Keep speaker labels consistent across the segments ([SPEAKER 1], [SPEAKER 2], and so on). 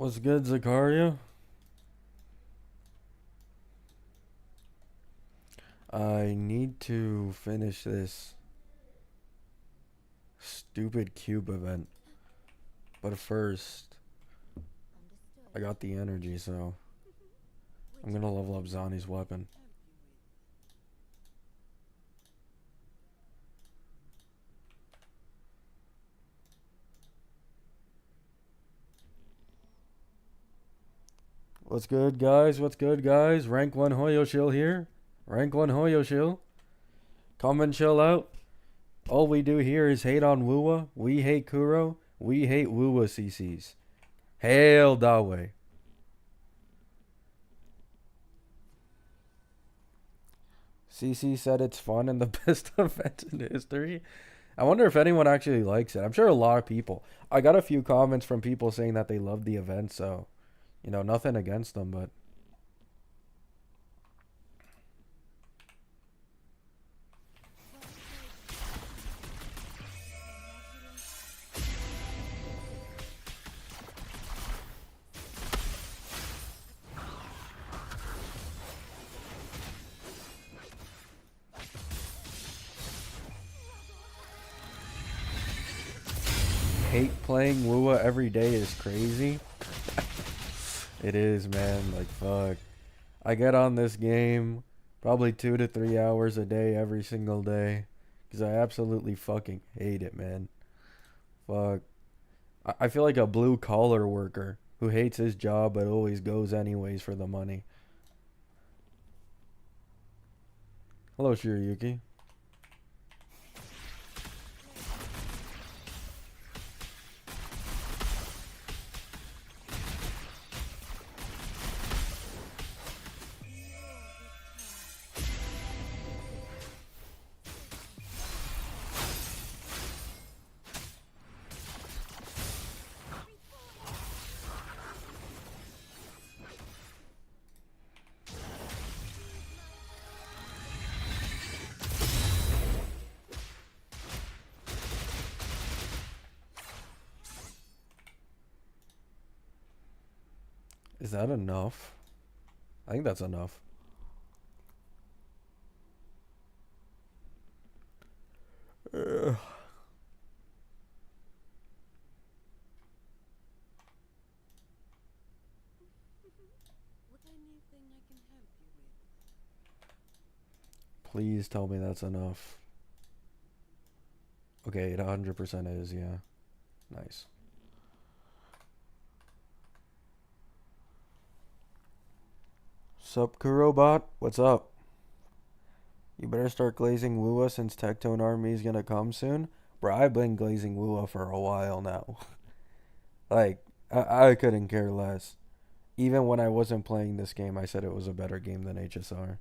[SPEAKER 1] What's good, Zakaria? I need to finish this stupid cube event. But first, I got the energy, so I'm gonna level up Zani's weapon. What's good, guys? What's good, guys? Rank 1 Hoyo Shill here. Rank 1 Hoyo Shill. Come and chill out. All we do here is hate on Wuwa. We hate Kuro. We hate Wuwa CCs. Hail that way. CC said it's fun and the best event in history. I wonder if anyone actually likes it. I'm sure a lot of people. I got a few comments from people saying that they loved the event, so nothing against them, but hate playing Wuwa every day is crazy. It is, man. Like, fuck. I get on this game probably 2 to 3 hours a day every single day because I absolutely fucking hate it, man. Fuck. I feel like a blue collar worker who hates his job but always goes anyways for the money. Hello, Shirayuki. Is that enough? I think that's enough. Ugh. Please tell me that's enough. Okay, it 100% is, yeah. Nice. Sup, Kurobot? What's up? You better start glazing Wuwa since Tectone Army is gonna come soon. Bro, I've been glazing Wuwa for a while now. Like, I couldn't care less. Even when I wasn't playing this game, I said it was a better game than HSR.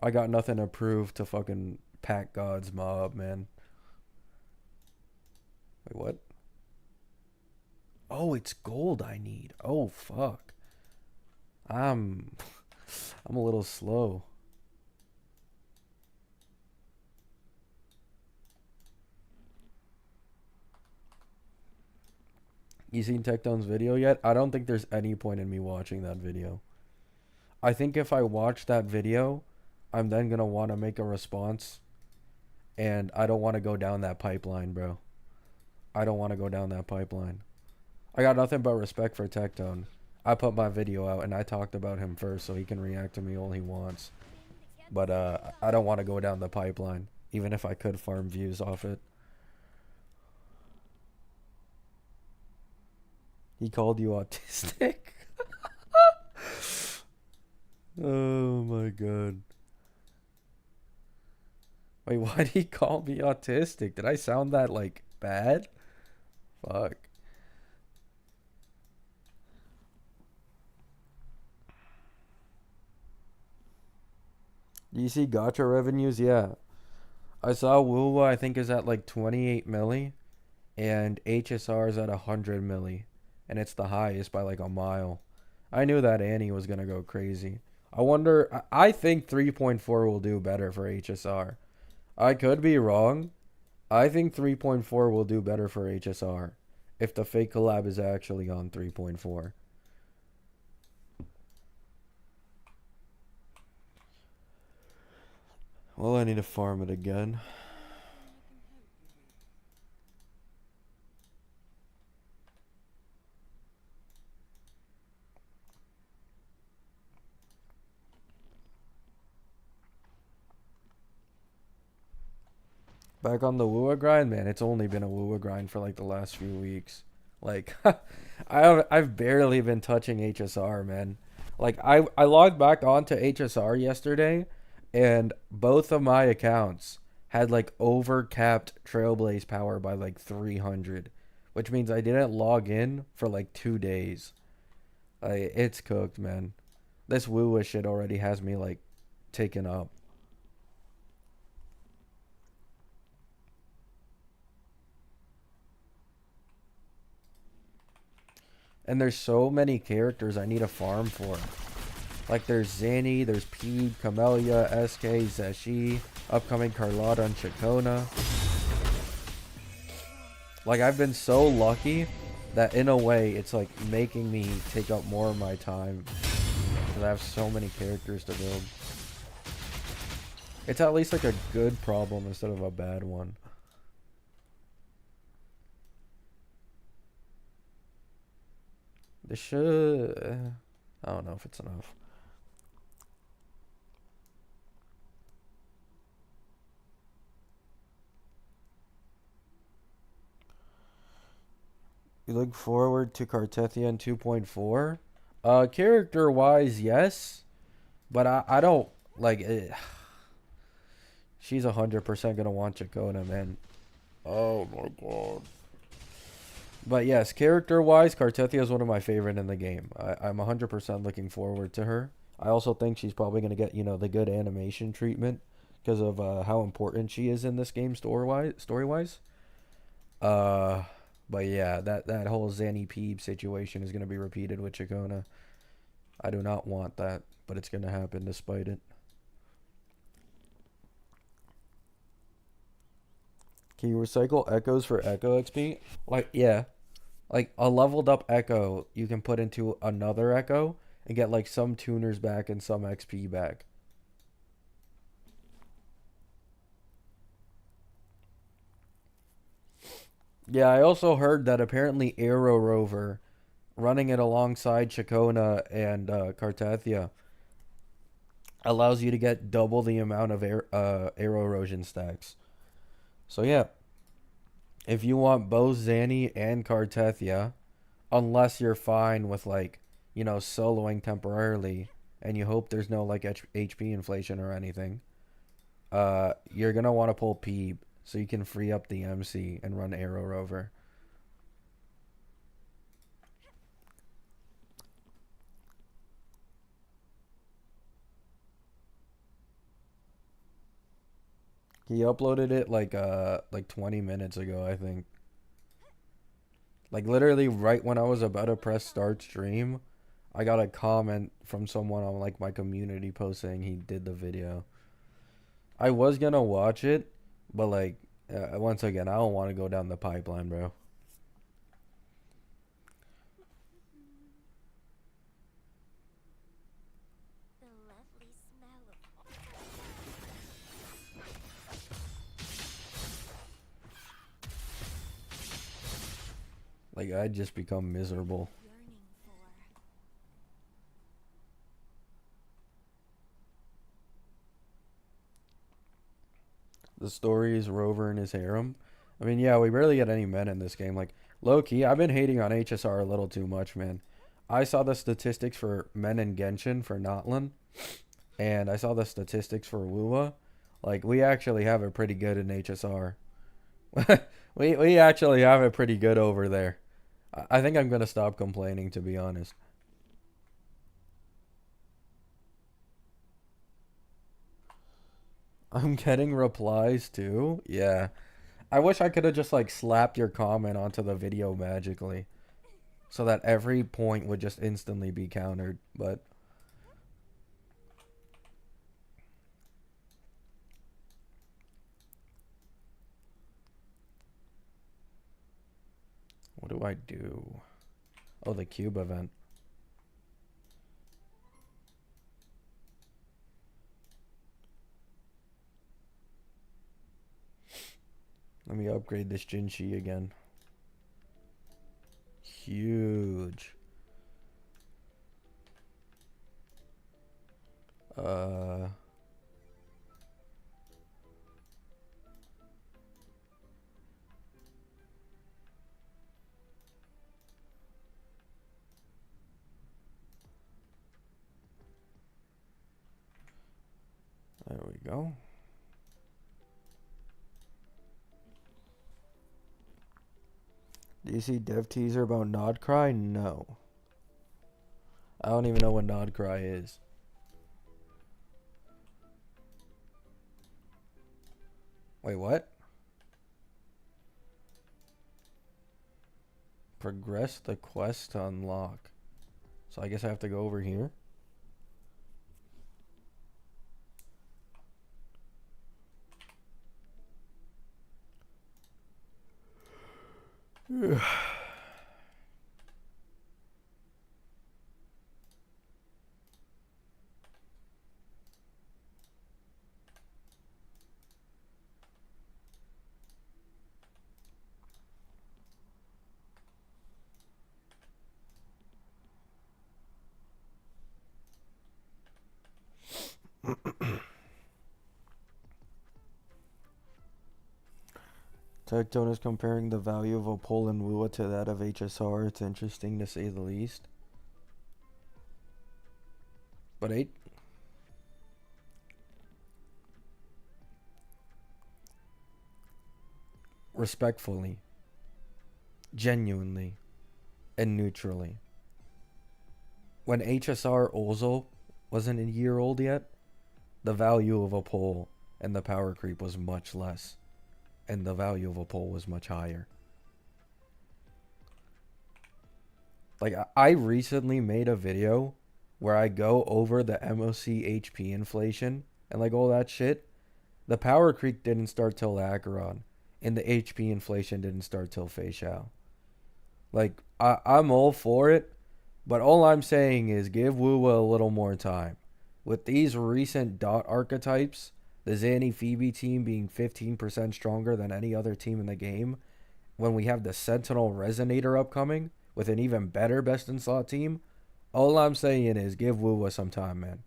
[SPEAKER 1] I got nothing to prove to fucking Pack God's mob, man. Wait, what? Oh, it's gold I need. Oh, fuck. I'm I'm a little slow. You seen Tectone's video yet? I don't think there's any point in me watching that video. I think if I watch that video, I'm then gonna want to make a response, and I don't want to go down that pipeline, bro. I don't want to go down that pipeline. I got nothing but respect for Tectone. I put my video out and I talked about him first, so he can react to me all he wants. But I don't want to go down the pipeline, even if I could farm views off it. He called you autistic? Oh my god. Wait, why did he call me autistic? Did I sound that, like, bad? Fuck. Do you see gacha revenues? Yeah. I saw Wuwa, I think, is at like 28 milli, and HSR is at 100 milli, and it's the highest by like a mile. I knew that Annie was gonna go crazy. I wonder. I think 3.4 will do better for HSR. I could be wrong. I think 3.4 will do better for HSR if the fake collab is actually on 3.4. Well, I need to farm it again. Back on the Wuwa grind, man. It's only been a Wuwa grind for like the last few weeks. Like, I've barely been touching HSR, man. Like, I logged back onto HSR yesterday, and both of my accounts had like overcapped Trailblaze power by like 300, which means I didn't log in for like 2 days. It's cooked, man. This Wuwa shit already has me like taken up. And there's so many characters I need a farm for. Like there's Zanny, there's Pede, Camellia, SK, Zeshi, upcoming Carlotta and Chacona. Like I've been so lucky that in a way it's like making me take up more of my time. Because I have so many characters to build. It's at least like a good problem instead of a bad one. This should... I don't know if it's enough. You look forward to Cartethia in 2.4? Character-wise, yes. But I don't... Like... she's 100% gonna want Chacona, man. Oh my god. But yes, character-wise, Cartethia is one of my favorite in the game. I'm 100% looking forward to her. I also think she's probably going to get, the good animation treatment because of how important she is in this game story-wise. Uh, but yeah, that whole Zanny Peeb situation is going to be repeated with Chacona. I do not want that, but it's going to happen despite it. Can you recycle echoes for Echo XP? Like, yeah. Like, a leveled up Echo you can put into another Echo and get, like, some tuners back and some XP back. Yeah, I also heard that apparently Arrow Rover, running it alongside Chacona and Cartathia, allows you to get double the amount of arrow erosion stacks. So yeah, if you want both Zanny and Cartethia, unless you're fine with like, soloing temporarily and you hope there's no like HP inflation or anything, you're gonna want to pull Peeb so you can free up the MC and run Arrow Rover. He uploaded it like 20 minutes ago, I think. Like literally right when I was about to press start stream, I got a comment from someone on like my community post saying he did the video. I was gonna watch it, but like once again, I don't want to go down the pipeline, bro. Like I'd just become miserable. The story is Rover and his harem. I mean, yeah, we barely get any men in this game. Like, low key, I've been hating on HSR a little too much, man. I saw the statistics for men in Genshin for Notlin, and I saw the statistics for Wuwa. Like, we actually have it pretty good in HSR. we actually have it pretty good over there. I think I'm gonna stop complaining, to be honest. I'm getting replies too. Yeah. I wish I could have just like slapped your comment onto the video magically so that every point would just instantly be countered, but What do I do? Oh, the cube event. Let me upgrade this Jinshi again. Huge. There we go. Do you see dev teaser about Nod Cry? No. I don't even know what Nod Cry is. Wait, what? Progress the quest to unlock. So I guess I have to go over here. Tectone is comparing the value of a pole in Wuwa to that of HSR. It's interesting to say the least. But respectfully, genuinely, and neutrally, when HSR Ozil wasn't a year old yet, the value of a pole and the power creep was much less, and the value of a pole was much higher. Like, I recently made a video where I go over the MOC HP inflation and like all that shit. The power creep didn't start till Acheron, and the HP inflation didn't start till Fei Xiao. Like, I'm all for it, but all I'm saying is give Wuwa a little more time. With these recent dot archetypes, the Zanny Phoebe team being 15% stronger than any other team in the game, when we have the Sentinel Resonator upcoming with an even better best in slot team, all I'm saying is give Wuwa some time, man.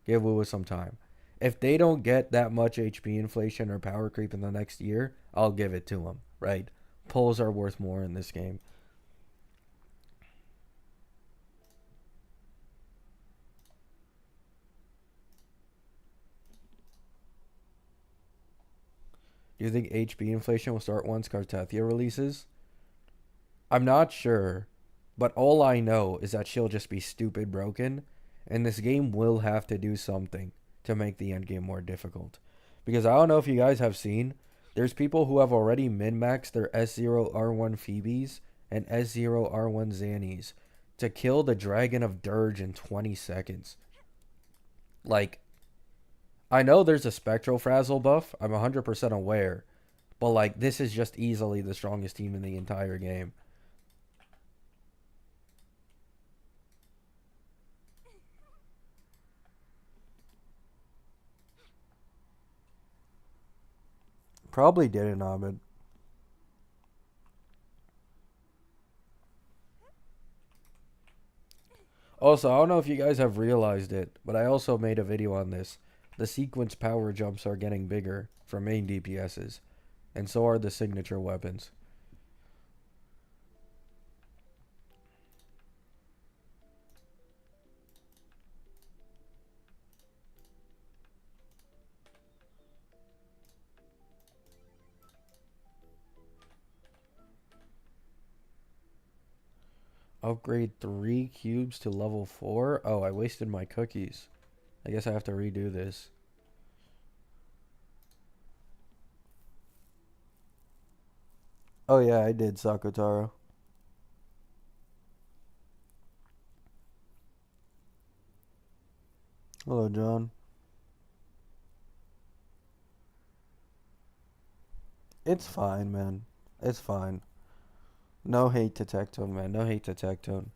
[SPEAKER 1] Give Wuwa some time. If they don't get that much HP inflation or power creep in the next year, I'll give it to them, right? Pulls are worth more in this game. Do you think HP inflation will start once Cartethia releases? I'm not sure, but all I know is that she'll just be stupid broken, and this game will have to do something to make the end game more difficult. Because I don't know if you guys have seen, there's people who have already min-maxed their S0R1 Phoebes and S0R1 Zannies to kill the Dragon of Dirge in 20 seconds. Like, I know there's a Spectral Frazzle buff, I'm 100% aware, but like, this is just easily the strongest team in the entire game. Probably didn't, Ahmed. Also, I don't know if you guys have realized it, but I also made a video on this. The sequence power jumps are getting bigger for main DPSs, and so are the signature weapons. Upgrade 3 cubes to level 4? Oh, I wasted my cookies. I guess I have to redo this. Oh yeah, I did, Sakutaro. Hello, John. It's fine, man. It's fine. No hate to Tectone, man. No hate to Tectone.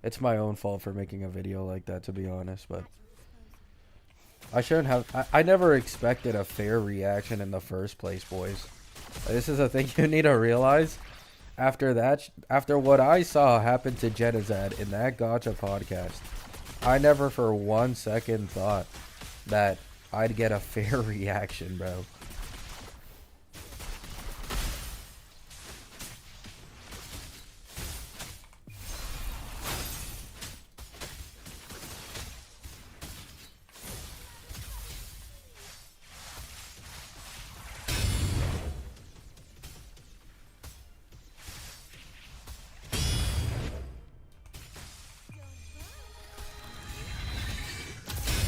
[SPEAKER 1] It's my own fault for making a video like that, to be honest, but I shouldn't have. I never expected a fair reaction in the first place, boys. This is a thing you need to realize. After that, after what I saw happen to Genizad in that Gacha podcast, I never for 1 second thought that I'd get a fair reaction, bro.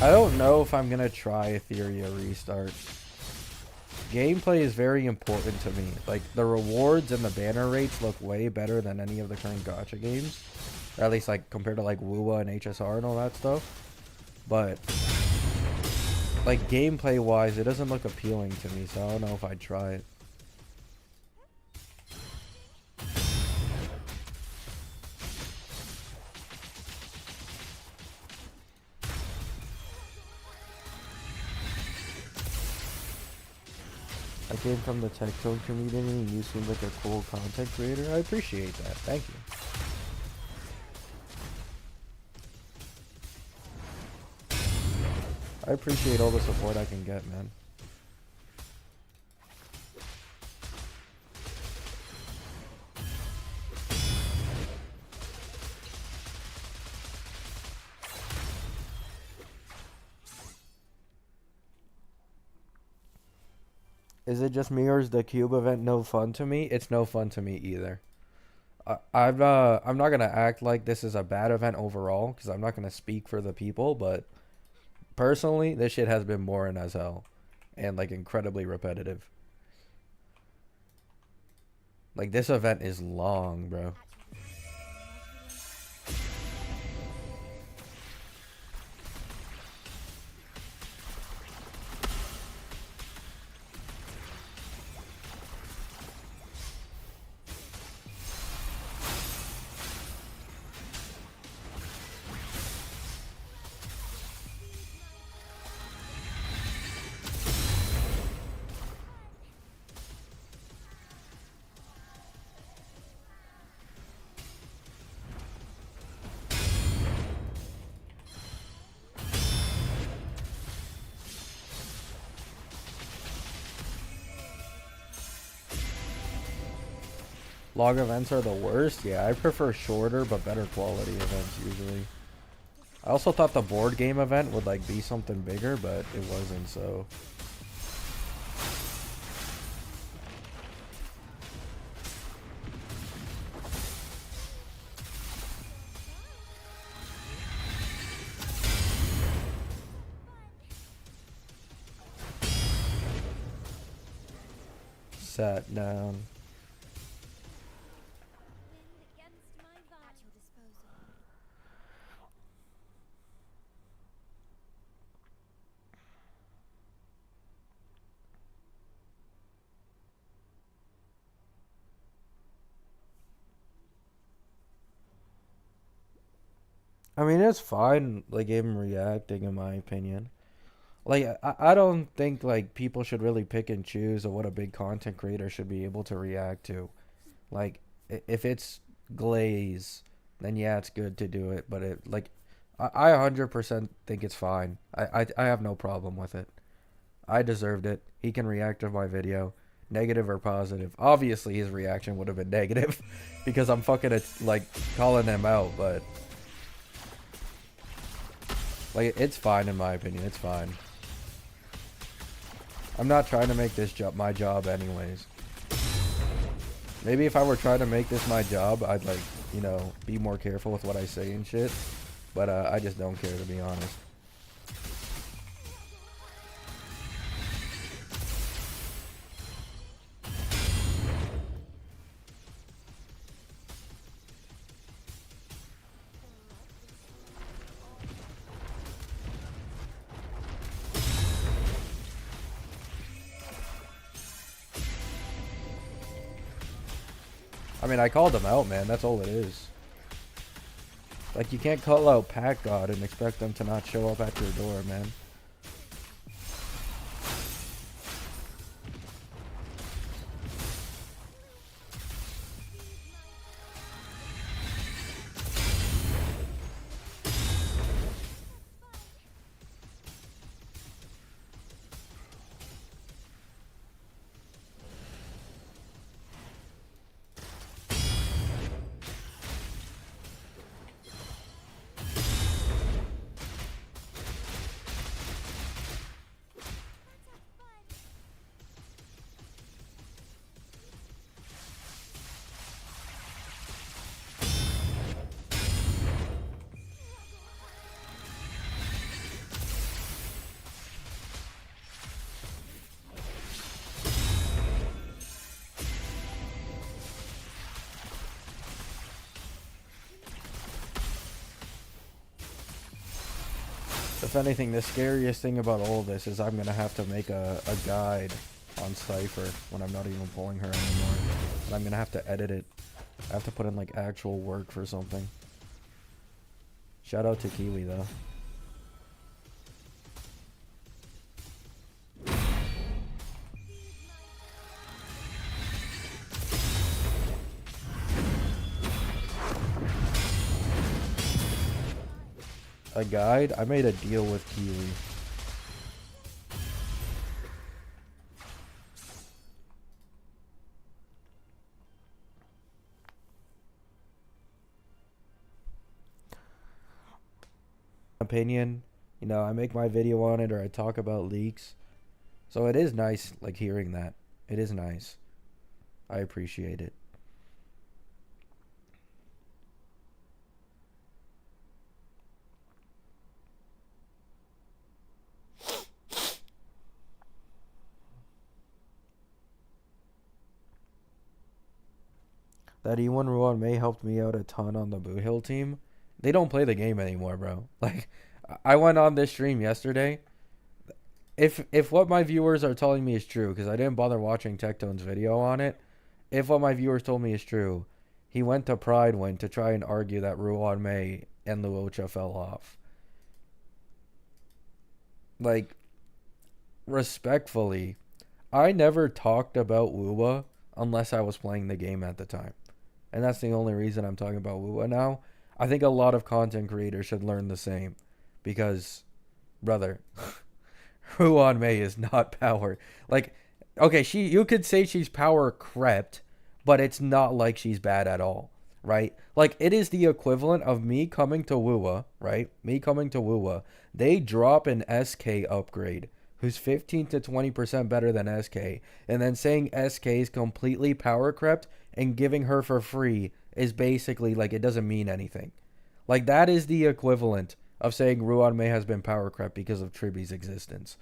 [SPEAKER 1] I don't know if I'm gonna try Etheria restart. Gameplay is very important to me. Like, the rewards and the banner rates look way better than any of the current gacha games. Or at least, like, compared to, like, Wuwa and HSR and all that stuff. But, like, gameplay-wise, it doesn't look appealing to me, so I don't know if I'd try it. I came from the Tectone community and you seem like a cool content creator. I appreciate that. Thank you. I appreciate all the support I can get, man. Is it just me or is the cube event no fun to me? It's no fun to me either. I'm not gonna act like this is a bad event overall because I'm not gonna speak for the people, but personally, this shit has been boring as hell and like incredibly repetitive. Like, this event is long, bro. Long events are the worst? Yeah, I prefer shorter but better quality events usually. I also thought the board game event would like be something bigger, but it wasn't, so. Sat down. I mean, it's fine, like, him reacting, in my opinion. Like, I don't think, like, people should really pick and choose of what a big content creator should be able to react to. Like, if it's glaze, then yeah, it's good to do it. But it, like, I 100% think it's fine. I have no problem with it. I deserved it. He can react to my video, negative or positive. Obviously, his reaction would have been negative because I'm fucking, like, calling him out, but. Like, it's fine in my opinion. It's fine. I'm not trying to make this job my job anyways. Maybe if I were trying to make this my job, I'd, like, you know, be more careful with what I say and shit. But I just don't care, to be honest. I mean, I called him out, man. That's all it is. Like, you can't call out Pack God and expect them to not show up at your door, man. If anything, the scariest thing about all this is I'm gonna have to make a guide on Cypher when I'm not even pulling her anymore. And I'm gonna have to edit it. I have to put in like actual work for something. Shout out to Kiwi though. A guide? I made a deal with Kiwi. Opinion, you know, I make my video on it or I talk about leaks. So it is nice like hearing that. It is nice. I appreciate it. That E1 Ruan May helped me out a ton on the Boo Hill team. They don't play the game anymore, bro. Like, I went on this stream yesterday. If what my viewers are telling me is true, because I didn't bother watching Tectone's video on it, if what my viewers told me is true, he went to Pride Win to try and argue that Ruan May and Luocha fell off. Like, respectfully, I never talked about Wuwa unless I was playing the game at the time. And that's the only reason I'm talking about Wuwa now. I think a lot of content creators should learn the same. Because, brother, Ruan May is not power. Like, okay, you could say she's power crept, but it's not like she's bad at all, right? Like, it is the equivalent of me coming to Wuwa, right? Me coming to Wuwa. They drop an SK upgrade who's 15 to 20% better than SK, and then saying SK is completely power crept and giving her for free is basically like it doesn't mean anything. Like, that is the equivalent of saying Ruan May has been power crept because of Triby's existence.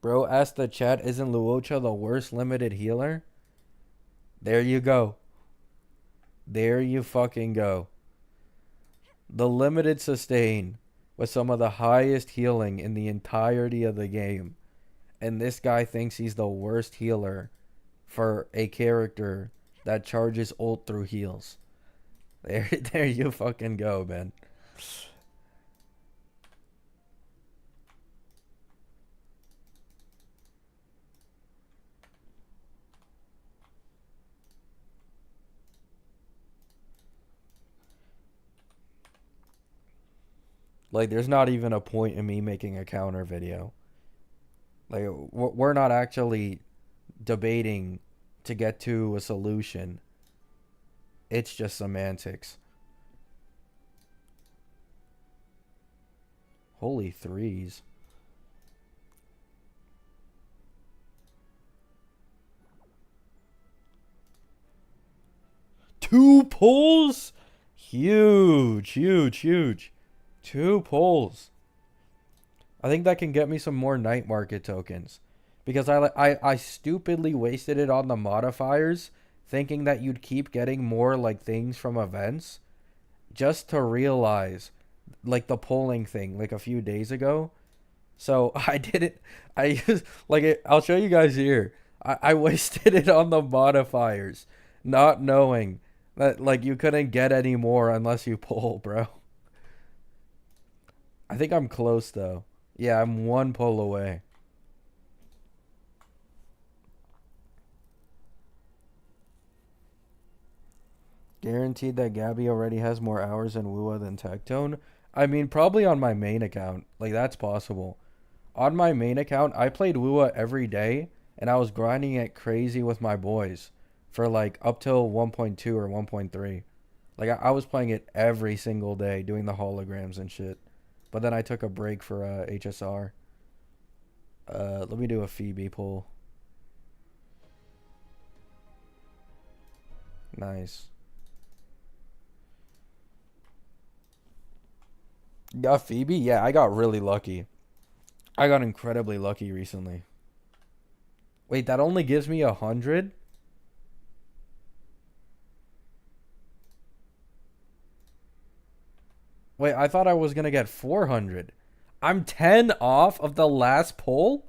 [SPEAKER 1] Bro, ask the chat, isn't Luocha the worst limited healer? There you go. There you fucking go. The limited sustain was some of the highest healing in the entirety of the game. And this guy thinks he's the worst healer for a character that charges ult through heals. There you fucking go, man. Like, there's not even a point in me making a counter video. Like, we're not actually debating to get to a solution. It's just semantics. Holy threes. Two pulls? Huge, huge, huge. 2 pulls. I think that can get me some more night market tokens. because I stupidly wasted it on the modifiers, thinking that you'd keep getting more like things from events, just to realize like the polling thing like a few days ago. So I did it. I used like it. I'll show you guys here. I wasted it on the modifiers, not knowing that like you couldn't get any more unless you pull, bro. I think I'm close though. Yeah, I'm one pull away. Guaranteed that Gabby already has more hours in Wuwa than Tectone. I mean, probably on my main account. Like that's possible. On my main account, I played Wuwa every day, and I was grinding it crazy with my boys for like up till 1.2 or 1.3. Like I was playing it every single day, doing the holograms and shit. But then I took a break for HSR. Let me do a Phoebe pull. Nice. Got Phoebe? Yeah, I got really lucky. I got incredibly lucky recently. Wait, that only gives me 100? Wait, I thought I was gonna get 400. I'm 10 off of the last pull?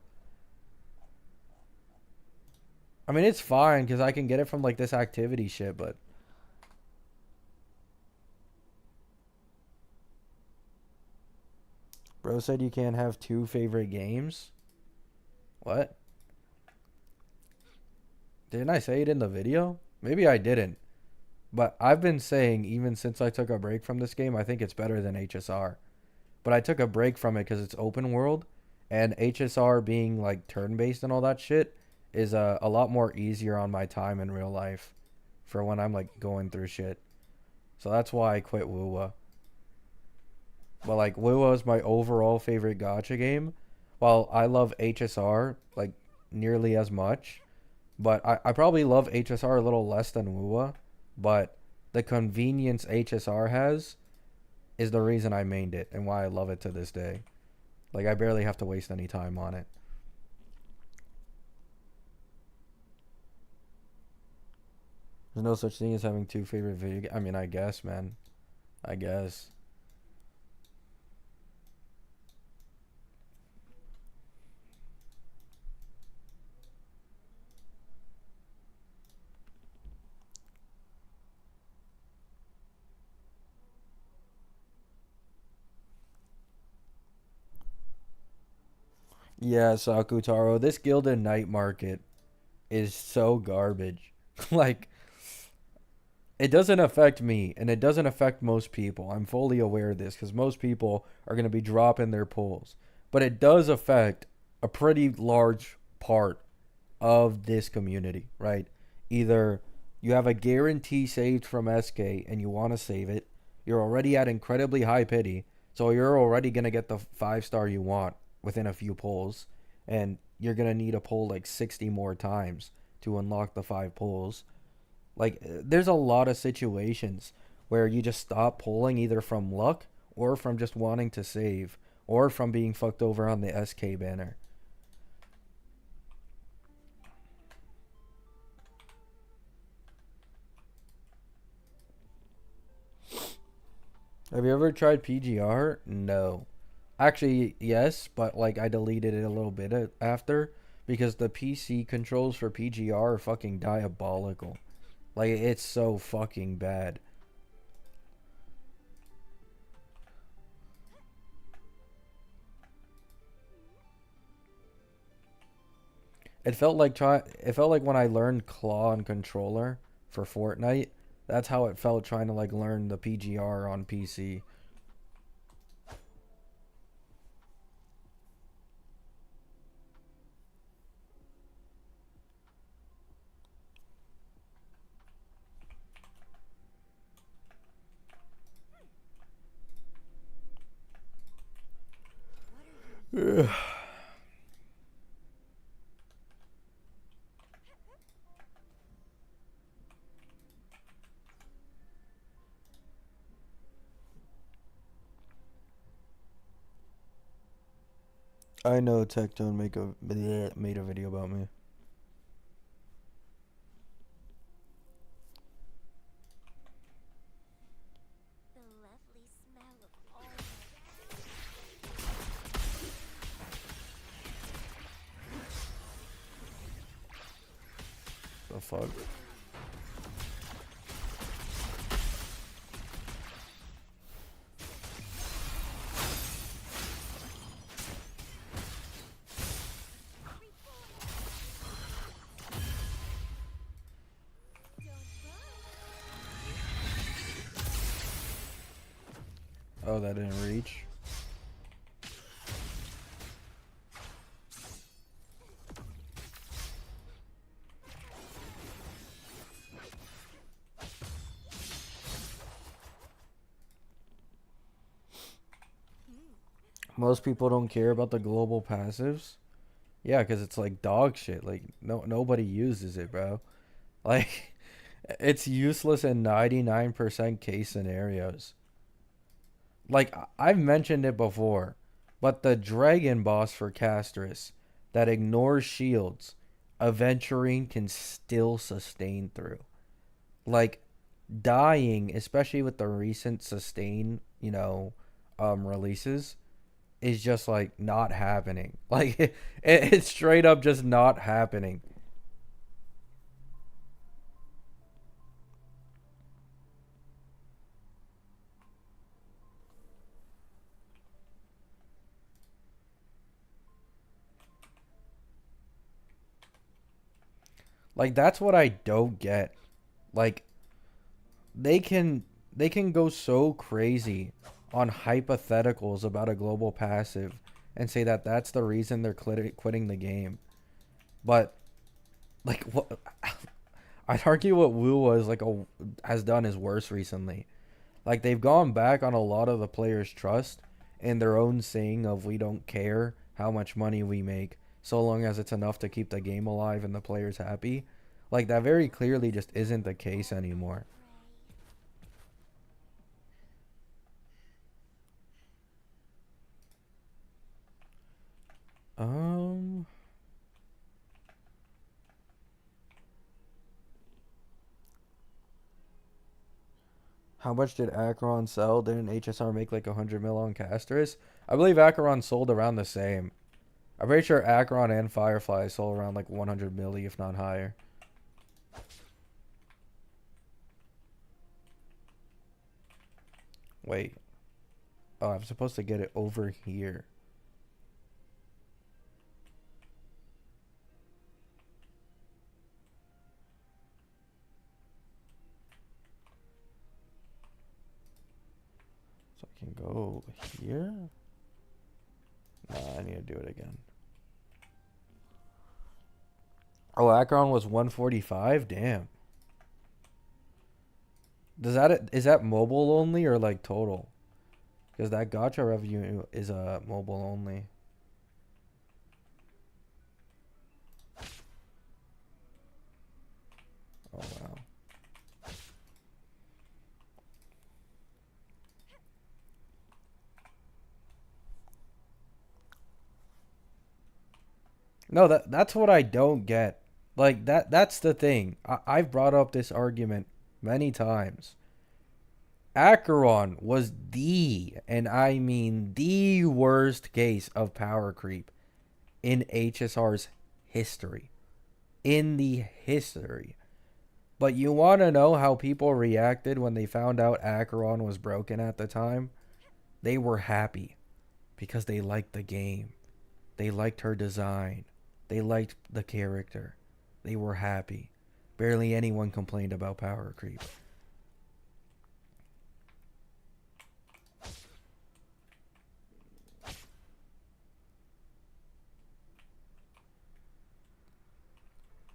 [SPEAKER 1] I mean, it's fine because I can get it from like this activity shit, but bro said you can't have two favorite games? What? Didn't I say it in the video? Maybe I didn't. But I've been saying even since I took a break from this game, I think it's better than HSR. But I took a break from it because it's open world, and HSR being like turn based and all that shit is a lot more easier on my time in real life for when I'm like going through shit. So that's why I quit Wuwa. But like Wuwa is my overall favorite gacha game. While I love HSR like nearly as much, but I probably love HSR a little less than Wuwa. But the convenience HSR has is the reason I mained it and why I love it to this day. Like I barely have to waste any time on it. There's no such thing as having two favorite I mean, I guess, man. I guess. Yeah, Sakutaro, this Gilded Night Market is so garbage. Like, it doesn't affect me, and it doesn't affect most people. I'm fully aware of this because most people are going to be dropping their pulls. But it does affect a pretty large part of this community, right? Either you have a guarantee saved from SK and you want to save it, you're already at incredibly high pity, so you're already going to get the 5-star you want within a few pulls, and you're going to need a pull like 60 more times to unlock the 5 pulls. Like, there's a lot of situations where you just stop pulling either from luck or from just wanting to save or from being fucked over on the SK banner. Have you ever tried PGR? No. Actually, yes, but like I deleted it a little bit after because the PC controls for PGR are fucking diabolical. Like it's so fucking bad. It felt like when I learned claw and controller for Fortnite, that's how it felt trying to like learn the PGR on PC. I know Tectone made a video about me. The fuck? Oh, that didn't reach. Most people don't care about the global passives. Yeah, because it's like dog shit. Like nobody uses it, bro. Like it's useless in 99% case scenarios. Like I've mentioned it before, but the dragon boss for Castris that ignores shields, Aventurine can still sustain through. Like dying, especially with the recent sustain, releases, is just like not happening. Like it's straight up just not happening. Like that's what I don't get. Like they can they can go so crazy on hypotheticals about a global passive and say that that's the reason they're quitting the game. But like what I'd argue what Wuwa has done is worse recently. Like they've gone back on a lot of the players' trust in their own saying of we don't care how much money we make so long as it's enough to keep the game alive and the players happy. Like that very clearly just isn't the case anymore. Um how much did Acheron sell? Didn't HSR make like 100 mil on casters? I believe Acheron sold around the same. I'm pretty sure Acheron and Firefly sold around like 100 milli, if not higher. Wait. Oh, I'm supposed to get it over here. So I can go here? Nah, I need to do it again. Oh, Acheron was 145? Damn. Is that mobile only or like total? Because that gacha revenue is mobile only. Oh wow. No, that's what I don't get. Like that's the thing. I've brought up this argument many times. Acheron was and I mean the worst case of power creep in HSR's history. In the history. But you want to know how people reacted when they found out Acheron was broken at the time? They were happy because they liked the game. They liked her design. They liked the character. They were happy. Barely anyone complained about power creep.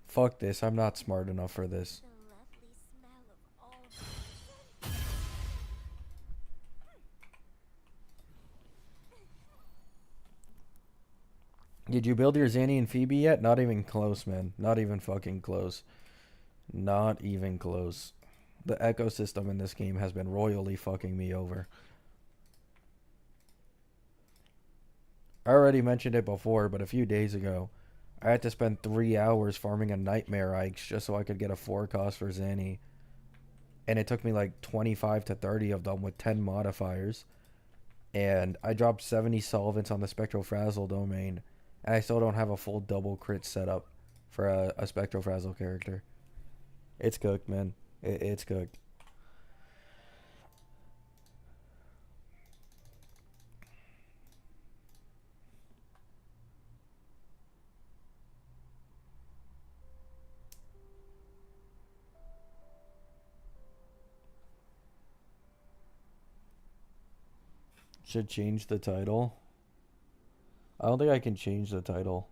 [SPEAKER 1] Fuck this. I'm not smart enough for this. Did you build your Zanny and Phoebe yet? Not even close, man. Not even fucking close. Not even close. The ecosystem in this game has been royally fucking me over. I already mentioned it before, but a few days ago, I had to spend 3 hours farming a nightmare Ikes just so I could get a 4 cost for Zanny. And it took me like 25 to 30 of them with 10 modifiers. And I dropped 70 solvents on the Spectrofrazzle domain. And I still don't have a full double crit setup for a Spectrofrazzle character. It's cooked, man. It's cooked. Should change the title. I don't think I can change the title.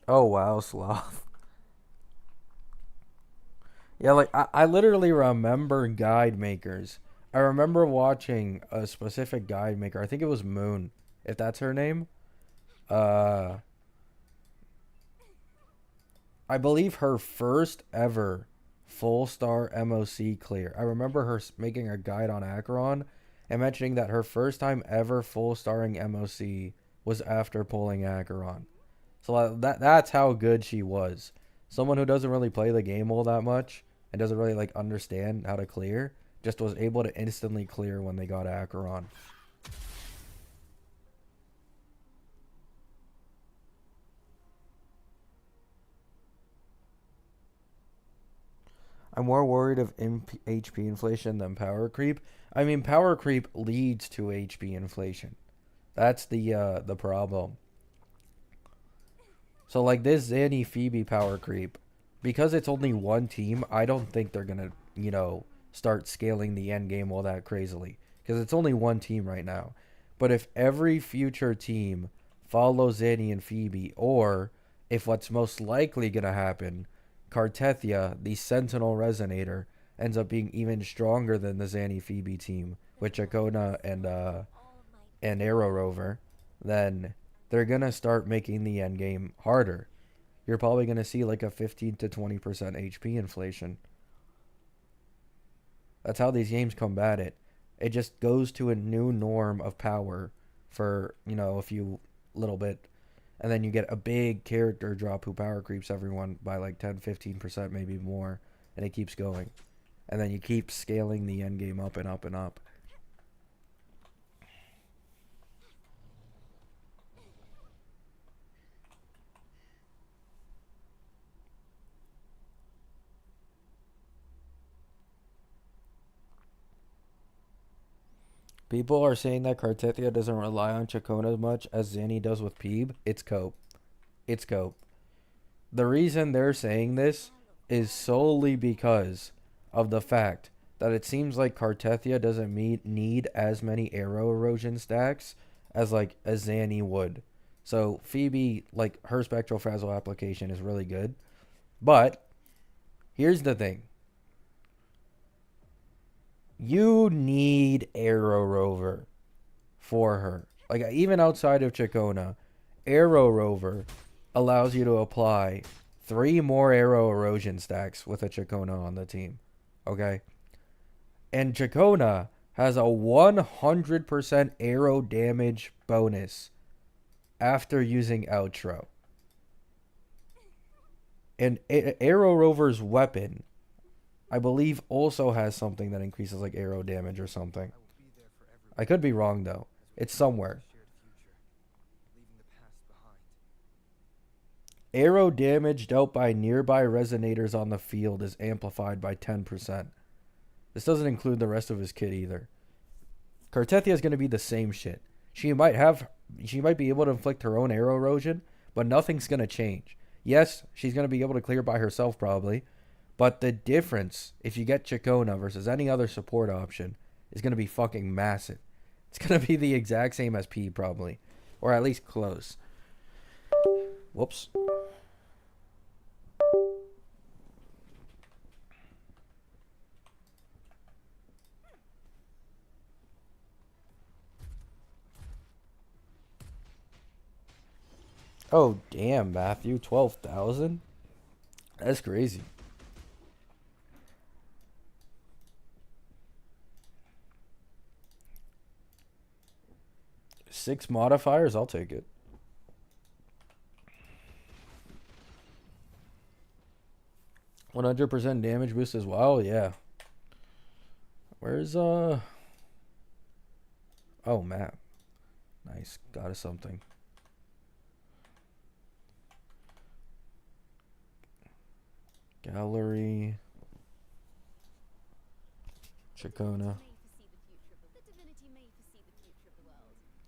[SPEAKER 1] Oh wow, Sloth. Yeah, like I literally remember guide makers. I remember watching a specific guide maker. I think it was Moon, if that's her name. Uh, I believe her first ever full star MOC clear. I remember her making a guide on Acheron and mentioning that her first time ever full starring MOC was after pulling Acheron. So that's how good she was. Someone who doesn't really play the game all that much and doesn't really like understand how to clear just was able to instantly clear when they got Acheron. I'm more worried of HP inflation than power creep. I mean, power creep leads to HP inflation. That's the problem. So like this Zanny Phoebe power creep, because it's only one team, I don't think they're gonna, start scaling the end game all that crazily. Because it's only one team right now. But if every future team follows Zanny and Phoebe, or if what's most likely gonna happen, Cartethia, the Sentinel Resonator, ends up being even stronger than the Zanny Phoebe team with Chacona and Arrow Rover, then they're gonna start making the end game harder. You're probably gonna see like a 15 to 20% HP inflation. That's how these games combat it. It just goes to a new norm of power for, a few little bit. And then you get a big character drop who power creeps everyone by like 10, 15%, maybe more. And it keeps going. And then you keep scaling the end game up and up and up. People are saying that Cartethia doesn't rely on Chacona as much as Zanny does with Peeb. It's cope. It's cope. The reason they're saying this is solely because of the fact that it seems like Cartethia doesn't need as many arrow erosion stacks as like a Zanny would. So Phoebe, like her Spectrofrazzle application is really good. But here's the thing. You need Arrow Rover for her. Like even outside of Chacona, Arrow Rover allows you to apply 3 more arrow erosion stacks with a Chacona on the team. Okay? And Chacona has a 100% arrow damage bonus after using Outro. And Arrow Rover's weapon, I believe, also has something that increases like arrow damage or something. I could be wrong though. It's somewhere. Arrow damage dealt by nearby resonators on the field is amplified by 10%. This doesn't include the rest of his kit either. Cartethia is going to be the same shit. She might be able to inflict her own arrow erosion, but nothing's going to change. Yes, she's going to be able to clear by herself probably, but the difference if you get Chacona versus any other support option is going to be fucking massive. It's going to be the exact same as P probably, or at least close. Whoops. Oh, damn, Matthew. 12,000? That's crazy. 6 modifiers, I'll take it. "100% damage boost as well." Yeah. Where's oh, map. Nice. Got us something. Gallery. Chacona.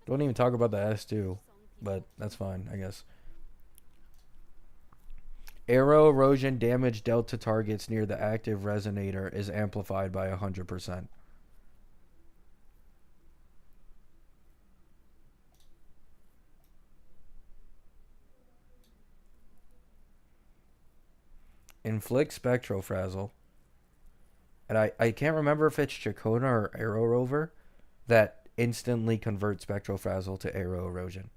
[SPEAKER 1] Don't even talk about the S2, but that's fine, I guess. "Arrow erosion damage dealt to targets near the active resonator is amplified by 100%. Inflict spectrofrazzle. And I can't remember if it's Chacona or Arrow Rover that instantly converts spectrofrazzle to arrow erosion.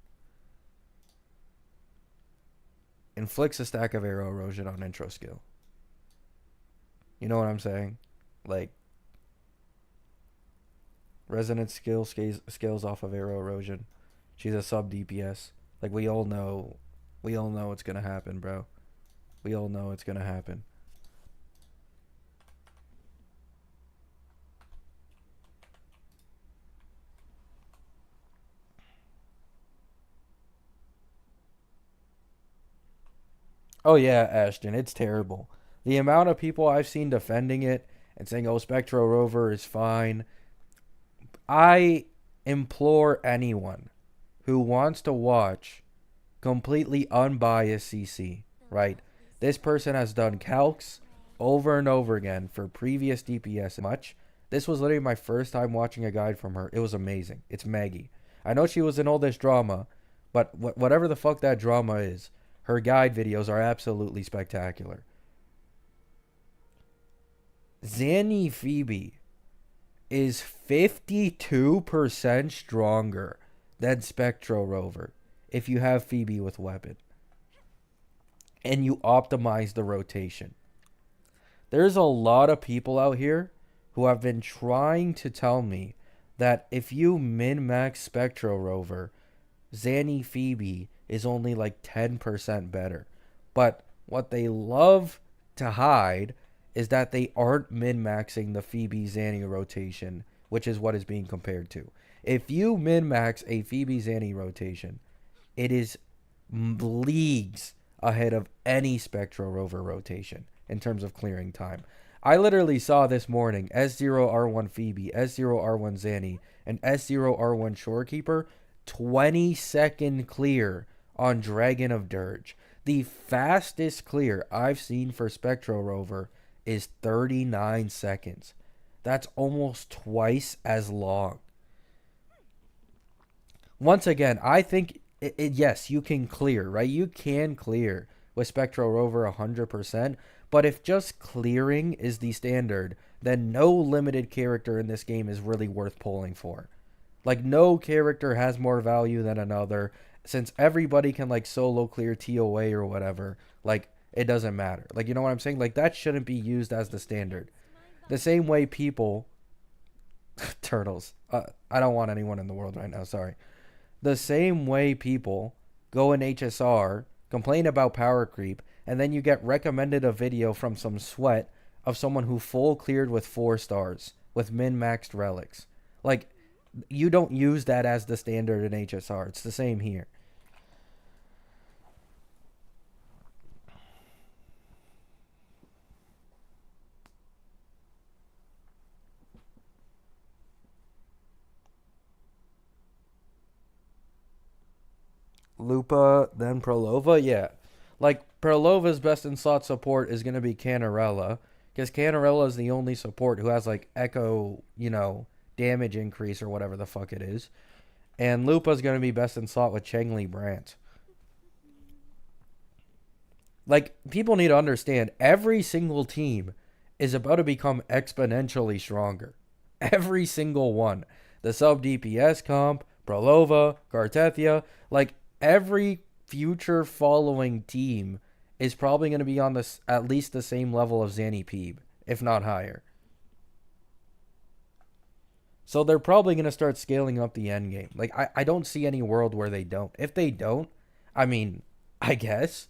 [SPEAKER 1] Inflicts a stack of arrow erosion on intro skill. You know what I'm saying? Like, resonance skill scales off of arrow erosion. She's a sub DPS. Like, we all know it's gonna happen, bro. We all know it's gonna happen. Oh yeah, Ashton, it's terrible. The amount of people I've seen defending it and saying, "Oh, Spectro Rover is fine." I implore anyone who wants to watch completely unbiased CC, right? This person has done calcs over and over again for previous DPS much. This was literally my first time watching a guide from her. It was amazing. It's Maggie. I know she was in all this drama, but whatever the fuck that drama is, her guide videos are absolutely spectacular. Zanny Phoebe is 52% stronger than Spectro Rover if you have Phoebe with weapon and you optimize the rotation. There's a lot of people out here who have been trying to tell me that if you min-max Spectro Rover, Zanny Phoebe is only like 10% better. But what they love to hide is that they aren't min-maxing the Phoebe Zanny rotation, which is what is being compared to. If you min-max a Phoebe Zanny rotation, it is leagues ahead of any Spectro Rover rotation in terms of clearing time. I literally saw this morning S0R1 Phoebe, S0R1 Zanny, and S0R1 Shorekeeper 20-second clear on Dragon of Dirge. The fastest clear I've seen for Spectro Rover is 39 seconds. That's almost twice as long. Once again, I think, yes, you can clear, right? You can clear with Spectro Rover 100%, but if just clearing is the standard, then no limited character in this game is really worth pulling for. Like, no character has more value than another. Since everybody can, like, solo clear TOA or whatever, like, it doesn't matter. Like, you know what I'm saying? Like, that shouldn't be used as the standard. The same way people... Turtles. I don't want anyone in the world right now, sorry. The same way people go in HSR, complain about power creep, and then you get recommended a video from some sweat of someone who full cleared with 4 stars, with min-maxed relics. Like, you don't use that as the standard in HSR. It's the same here. Lupa, then Prolova? Yeah. Like, Prolova's best in slot support is going to be Canarella, because Canarella is the only support who has, like, echo, damage increase or whatever the fuck it is. And Lupa's going to be best in slot with Chengli Brant. Like, people need to understand, every single team is about to become exponentially stronger. Every single one. The sub DPS comp, Prolova, Cartethia, like, every future following team is probably going to be on this at least the same level of Zanny Peeb, if not higher. So they're probably going to start scaling up the end game. Like, I don't see any world where they don't. If they don't, I mean, I guess.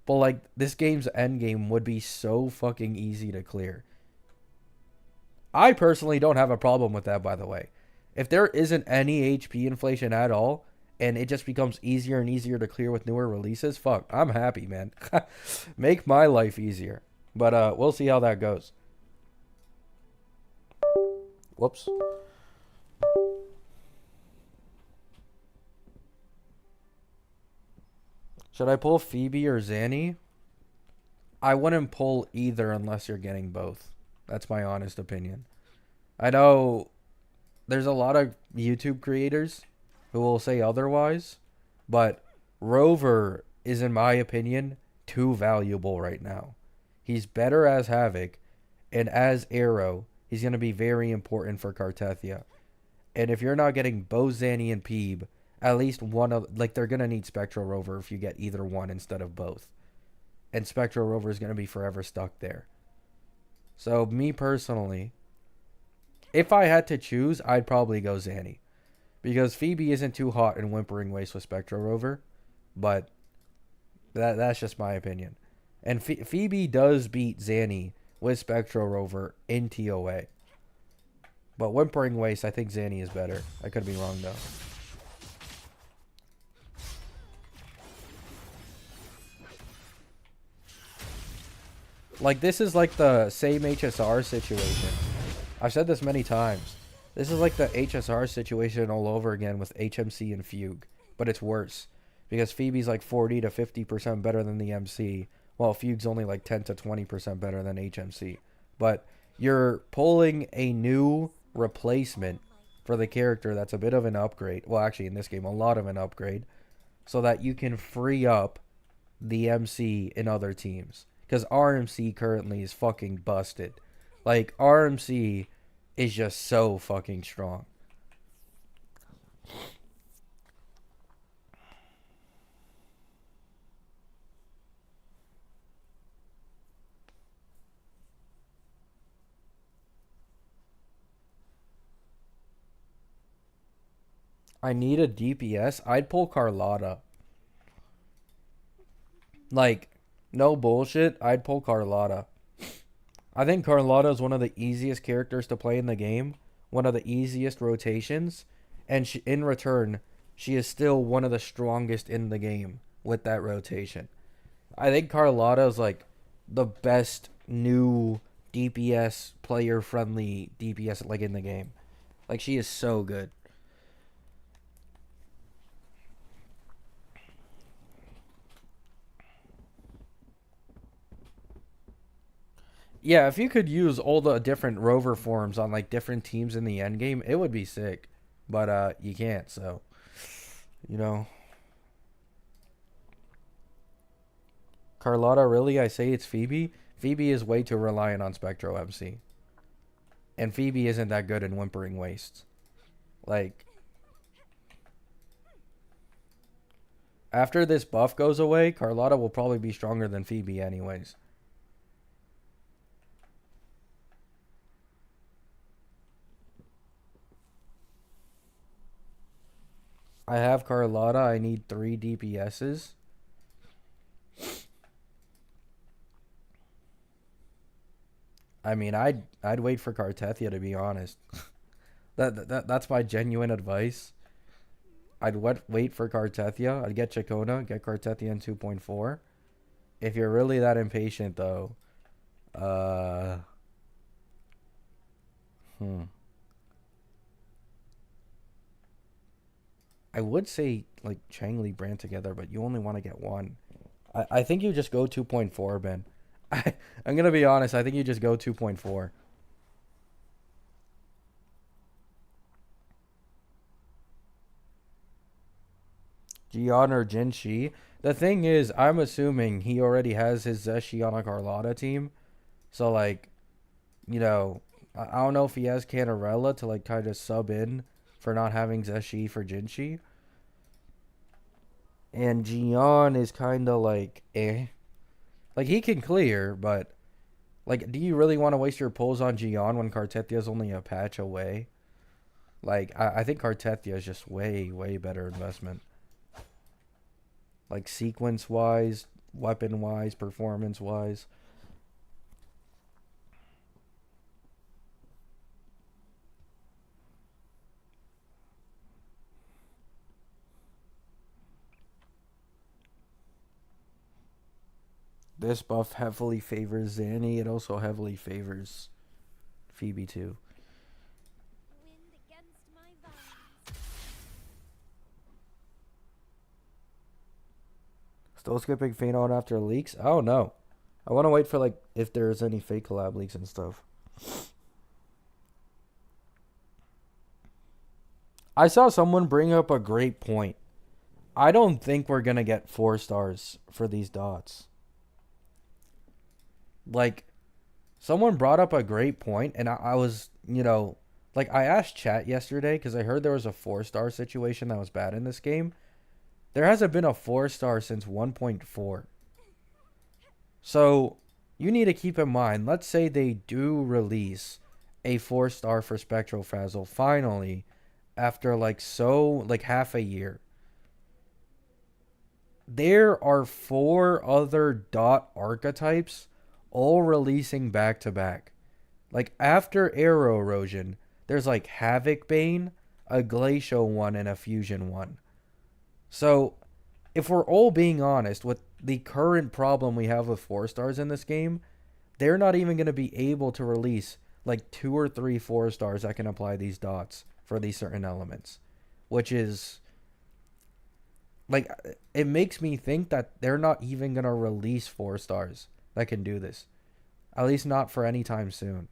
[SPEAKER 1] But, like, this game's end game would be so fucking easy to clear. I personally don't have a problem with that, by the way. If there isn't any HP inflation at all, and it just becomes easier and easier to clear with newer releases, fuck, I'm happy, man. Make my life easier. But we'll see how that goes. Whoops. Should I pull Phoebe or Zanny? I wouldn't pull either unless you're getting both. That's my honest opinion. I know there's a lot of YouTube creators who will say otherwise, but Rover is, in my opinion, too valuable right now. He's better as Havoc, and as Arrow, he's going to be very important for Cartethia. And if you're not getting both Zanny and Peeb, at least one of, like, they're going to need Spectral Rover if you get either one instead of both. And Spectral Rover is going to be forever stuck there. So, me personally, if I had to choose, I'd probably go Zanny. Because Phoebe isn't too hot in Whimpering Waste with Spectral Rover. But that's just my opinion. And Phoebe does beat Zanny with Spectral Rover in TOA. But Whimpering Waste, I think Zanny is better. I could be wrong, though. Like, this is like the same HSR situation. I've said this many times. This is like the HSR situation all over again with HMC and Fugue. But it's worse. Because Phoebe's like 40 to 50% better than the MC. While Fugue's only like 10 to 20% better than HMC. But you're pulling a new replacement for the character that's a bit of an upgrade. Well, actually, in this game, a lot of an upgrade. So that you can free up the MC in other teams. Because RMC currently is fucking busted. Like, RMC is just so fucking strong. I need a DPS. I'd pull Carlotta. Like, no bullshit. I'd pull Carlotta. I think Carlotta is one of the easiest characters to play in the game. One of the easiest rotations. And in return, she is still one of the strongest in the game with that rotation. I think Carlotta is like the best new DPS, player-friendly DPS like in the game. Like, she is so good. Yeah, if you could use all the different rover forms on like different teams in the end game, it would be sick. But you can't, so you know. Carlotta, really? I say it's Phoebe? Phoebe is way too reliant on Spectro MC. And Phoebe isn't that good in Whimpering Wastes. Like, after this buff goes away, Carlotta will probably be stronger than Phoebe anyways. I have Carlotta. I need 3 DPSs. I mean, I'd wait for Cartethia, to be honest. That's my genuine advice. I'd wait for Cartethia. I'd get Chacona, get Cartethia in 2.4. If you're really that impatient, though, uh, hmm. I would say, like, Changli brand together, but you only want to get one. I think you just go 2.4, Ben. I'm going to be honest. I think you just go 2.4. Gian or Jinshi. The thing is, I'm assuming he already has his Zeshi on a Carlotta team. So, like, you know, I don't know if he has Canarella to, like, kind of sub in for not having Zeshi for Jinshi. And Gian is kind of like, eh. Like, he can clear, but, like, do you really want to waste your pulls on Gian when Cartethia is only a patch away? Like, I think Cartethia is just way better investment. Like, sequence-wise, weapon-wise, performance-wise. This buff heavily favors Zanny. It also heavily favors Phoebe, too. Still skipping Faint on after leaks? Oh, no. I want to wait for, like, if there's any fake collab leaks and stuff. I saw someone bring up a great point. I don't think we're going to get 4 stars for these dots. Like, someone brought up a great point, and I was, like, I asked chat yesterday because I heard there was a 4-star situation that was bad in this game. There hasn't been a 4-star since 1.4. So, you need to keep in mind, let's say they do release a 4-star for Spectral Frazzle finally after like half a year. There are 4 other dot archetypes all releasing back to back. Like after Arrow Erosion, there's like Havoc Bane, a Glacial one, and a Fusion one. So, if we're all being honest with the current problem we have with 4-stars in this game, they're not even going to be able to release like 2 or 3 4-stars that can apply these dots for these certain elements, which is like, it makes me think that they're not even going to release 4-stars that can do this, at least not for any time soon.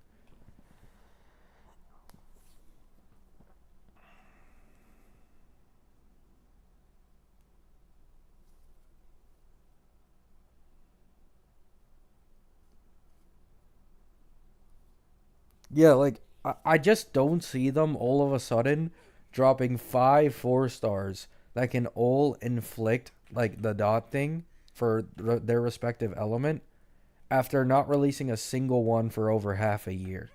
[SPEAKER 1] Yeah, like, I just don't see them all of a sudden dropping 5 4-stars that can all inflict like the dot thing for their respective element after not releasing a single one for over half a year.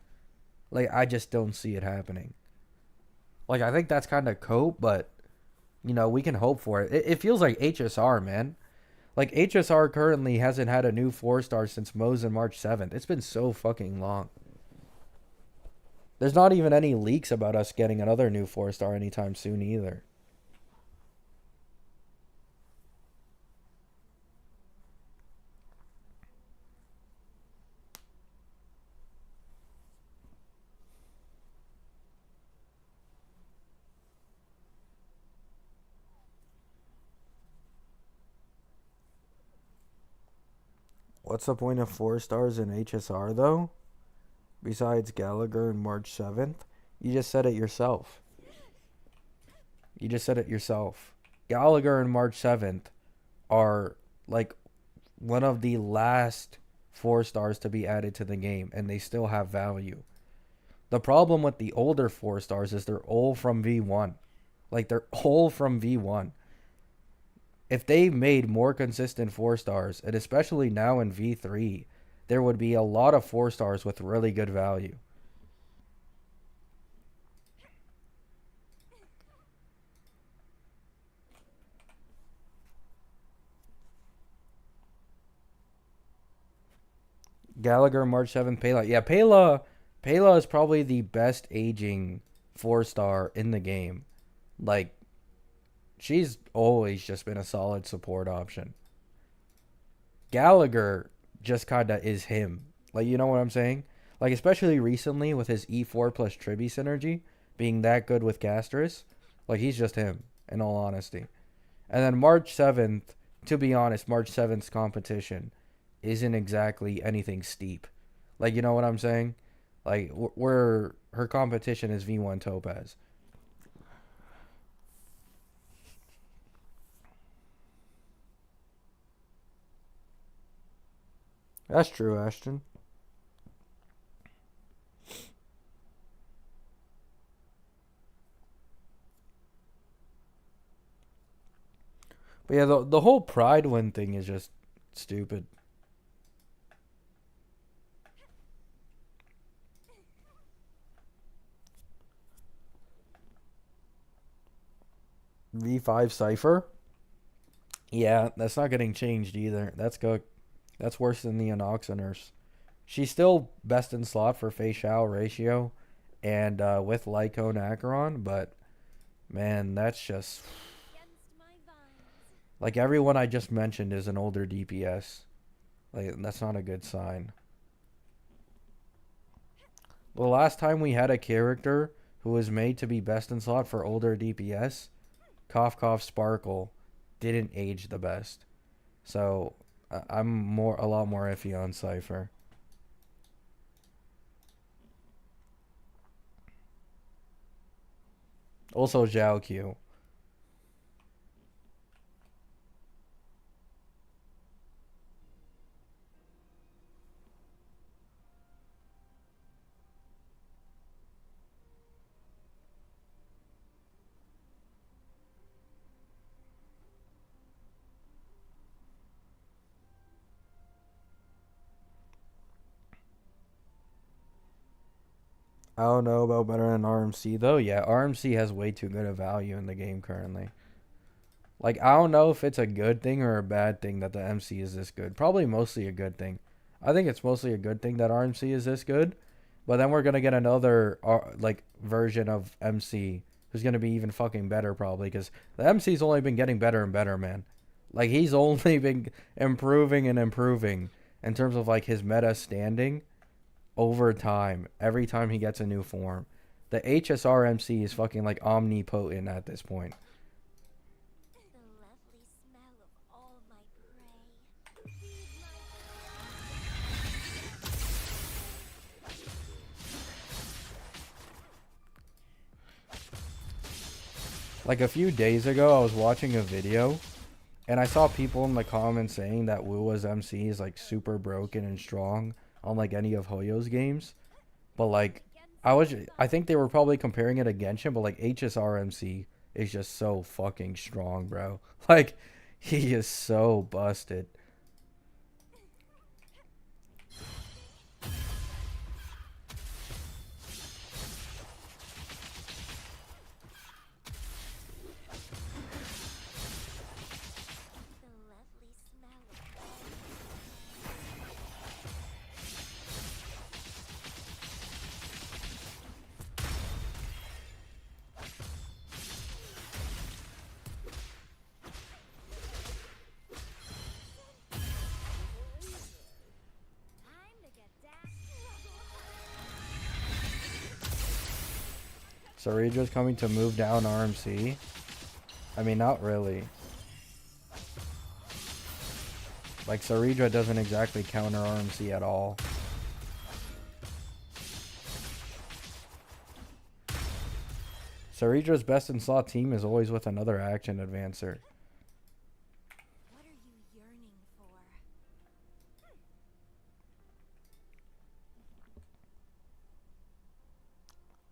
[SPEAKER 1] Like, I just don't see it happening. Like, I think that's kind of cope, but we can hope for it. It feels like HSR, man. Like, HSR currently hasn't had a new 4-star since Mosin March 7th. It's been so fucking long. There's not even any leaks about us getting another new 4-star anytime soon either. What's the point of 4-stars in HSR, though? Besides Gallagher and March 7th? You just said it yourself. You just said it yourself. Gallagher and March 7th are like one of the last 4-stars to be added to the game, and they still have value. The problem with the older 4-stars is they're all from V1. Like, they're all from V1. If they made more consistent 4-stars, and especially now in V3, there would be a lot of 4-stars with really good value. Gallagher, March 7th, Pela. Yeah, Pela is probably the best aging 4-star in the game. Like, she's always just been a solid support option. Gallagher just kind of is him. Like, you know what I'm saying? Like, especially recently with his E4 plus Tribi synergy being that good with Castris. Like, he's just him, in all honesty. And then March 7th, to be honest, March 7th's competition isn't exactly anything steep. Like, you know what I'm saying? Like, where her competition is V1 Topaz. That's true, Ashton. But yeah, the whole Pride win thing is just stupid. V5 Cypher. Yeah, that's not getting changed either. That's good. That's worse than the Anoxiners. She's still best in slot for facial ratio and with Lycone Acheron, but man, that's just like everyone I just mentioned is an older DPS. Like that's not a good sign. The last time we had a character who was made to be best in slot for older DPS, Cough Cough Sparkle, didn't age the best. So I'm a lot more iffy on Cypher. Also Zhao Q. I don't know about better than RMC though. Yeah, RMC has way too good a value in the game currently. Like I don't know if it's a good thing or a bad thing that the MC is this good. Probably mostly a good thing. I think it's mostly a good thing that RMC is this good. But then we're gonna get another like version of MC who's gonna be even fucking better probably because the MC's only been getting better and better, man. Like he's only been improving and improving in terms of like his meta standing over time. Every time he gets a new form, the HSR MC is fucking like omnipotent at this point. Like a few days ago, I was watching a video and I saw people in the comments saying that Wuwa's MC is like super broken and strong on like any of Hoyo's games. But like I think they were probably comparing it against him, but like HSR MC is just so fucking strong, bro. Like he is so busted. Saridra's coming to move down RMC. I mean, not really. Like, Saridra doesn't exactly counter RMC at all. Saridra's best in slot team is always with another action advancer.
[SPEAKER 2] What are you yearning for?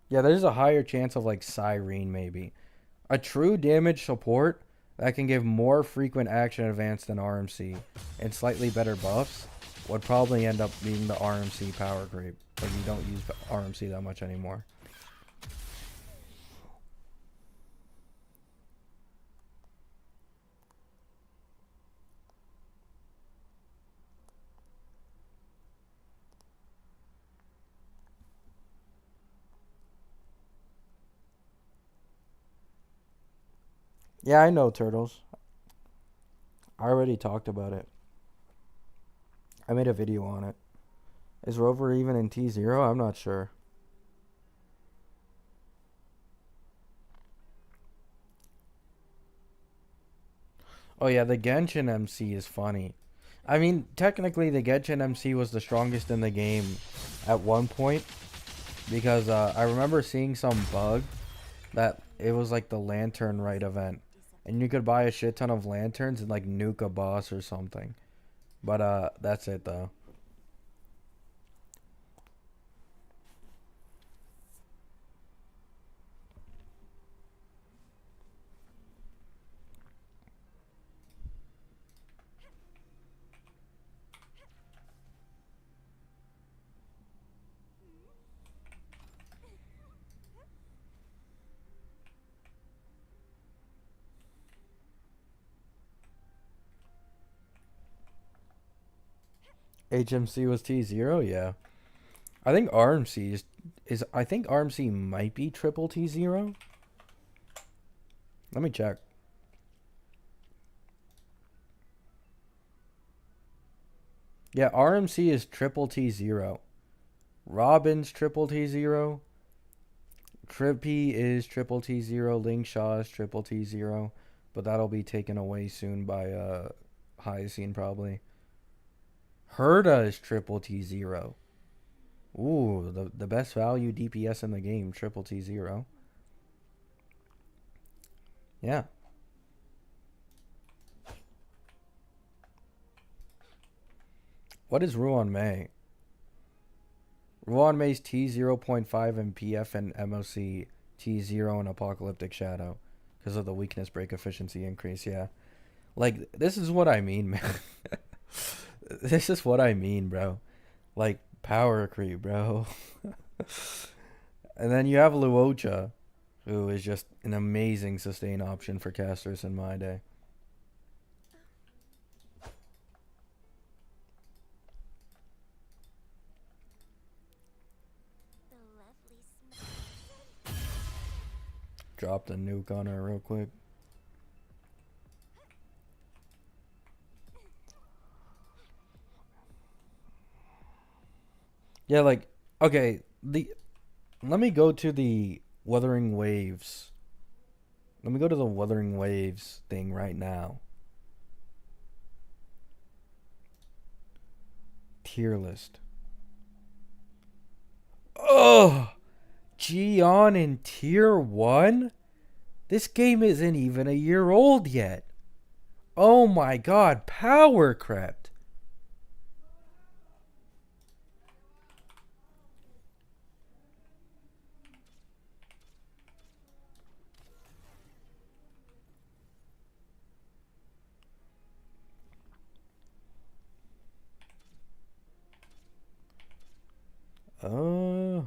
[SPEAKER 1] Yeah, there's a higher chance of like Cyrene maybe. A true damage support that can give more frequent action advance than RMC and slightly better buffs would probably end up being the RMC power creep. Like you don't use RMC that much anymore. Yeah, I know Turtles. I already talked about it. I made a video on it. Is Rover even in T0? I'm not sure. Oh yeah, the Genshin MC is funny. I mean, technically the Genshin MC was the strongest in the game at one point because I remember seeing some bug that it was like the Lantern Rite event and you could buy a shit ton of lanterns and like nuke a boss or something. But that's it though. HMC was T0, yeah. I think RMC is I think RMC might be triple T0. Let me check. Yeah, RMC is triple T0. Robin's triple T0. Trippy is triple T0. Ling Shaw is triple T0. But that'll be taken away soon by Hyacine probably. Herda is triple T0. Ooh, the best value DPS in the game, triple T0. Yeah. What is Ruan Mei? Ruan Mei's T0.5 in PF and MOC, T0 in Apocalyptic Shadow. Because of the weakness break efficiency increase, yeah. Like, this is what I mean, man. This is what I mean, bro. Like, power creep, bro. And then you have Luocha, who is just an amazing sustain option for casters in my day.
[SPEAKER 2] The lovely smell.
[SPEAKER 1] Dropped a nuke on her real quick. Yeah, like, okay, let me go to the Wuthering Waves. Let me go to the Wuthering Waves thing right now. Tier list. Oh, Gion in tier 1? This game isn't even a year old yet. Oh my god, power crept. Oh,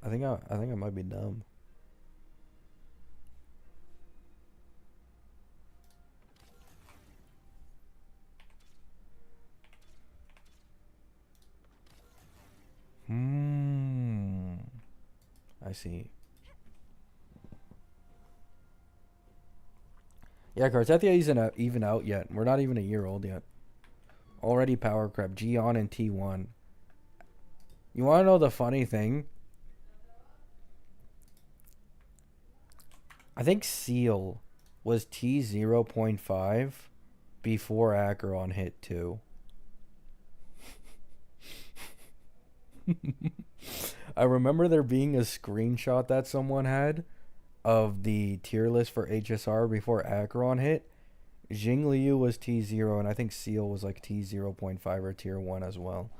[SPEAKER 1] I think I might be dumb. I see. Yeah, Cartethia isn't even out yet. We're not even a year old yet. Already power crept. Gion in T1. You want to know the funny thing? I think Seal was T0.5 before Acheron hit 2. I remember there being a screenshot that someone had of the tier list for HSR before Acheron hit. Jing Liu was T0, and I think Seal was like T0.5 or tier 1 as well.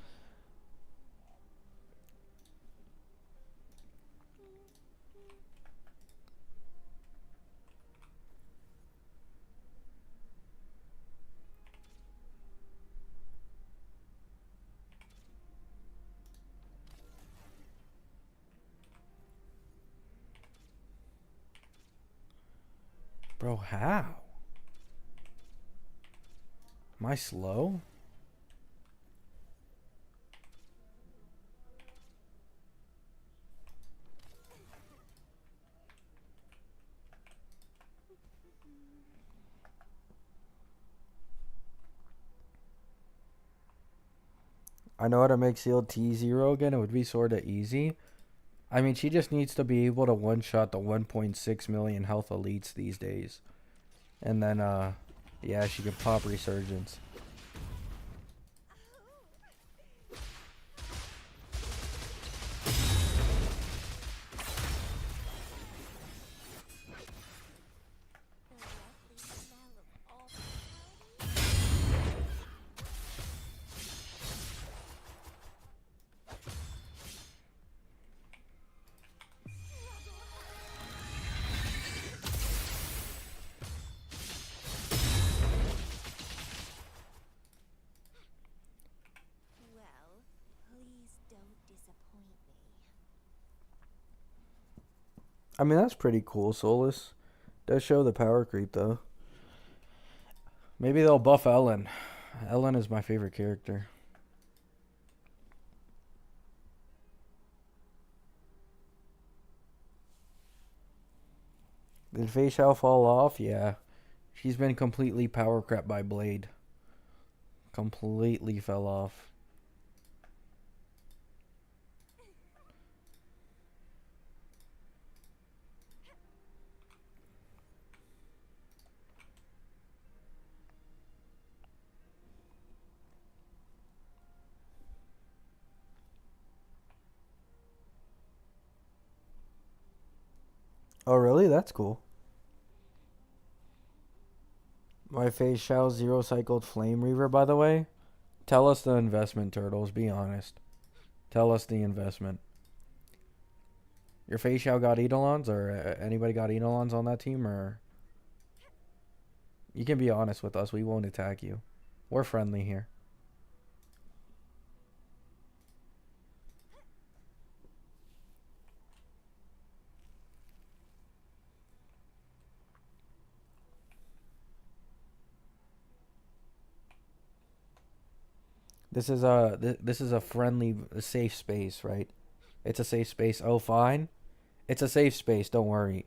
[SPEAKER 1] Bro, how? Am I slow? I know how to make Seal T0 again. It would be sort of easy. I mean, she just needs to be able to one-shot the 1.6 million health elites these days. And then, yeah, she could pop Resurgence.
[SPEAKER 2] The lovely smell of all the well, please don't disappoint me.
[SPEAKER 1] I mean, that's pretty cool, Solus. Does show the power creep, though. Maybe they'll buff Ellen. Ellen is my favorite character. Did Fei Xiao fall off? Yeah. She's been completely power crept by Blade. Completely fell off. Oh, really? That's cool. My Fei Xiao zero cycled Flame Reaver, by the way. Tell us the investment, Turtles. Be honest. Tell us the investment. Your Fei Xiao got Eidolons, or anybody got Eidolons on that team, or you can be honest with us. We won't attack you. We're friendly here. This is a friendly, safe space, right? It's a safe space. Oh, fine. It's a safe space. Don't worry.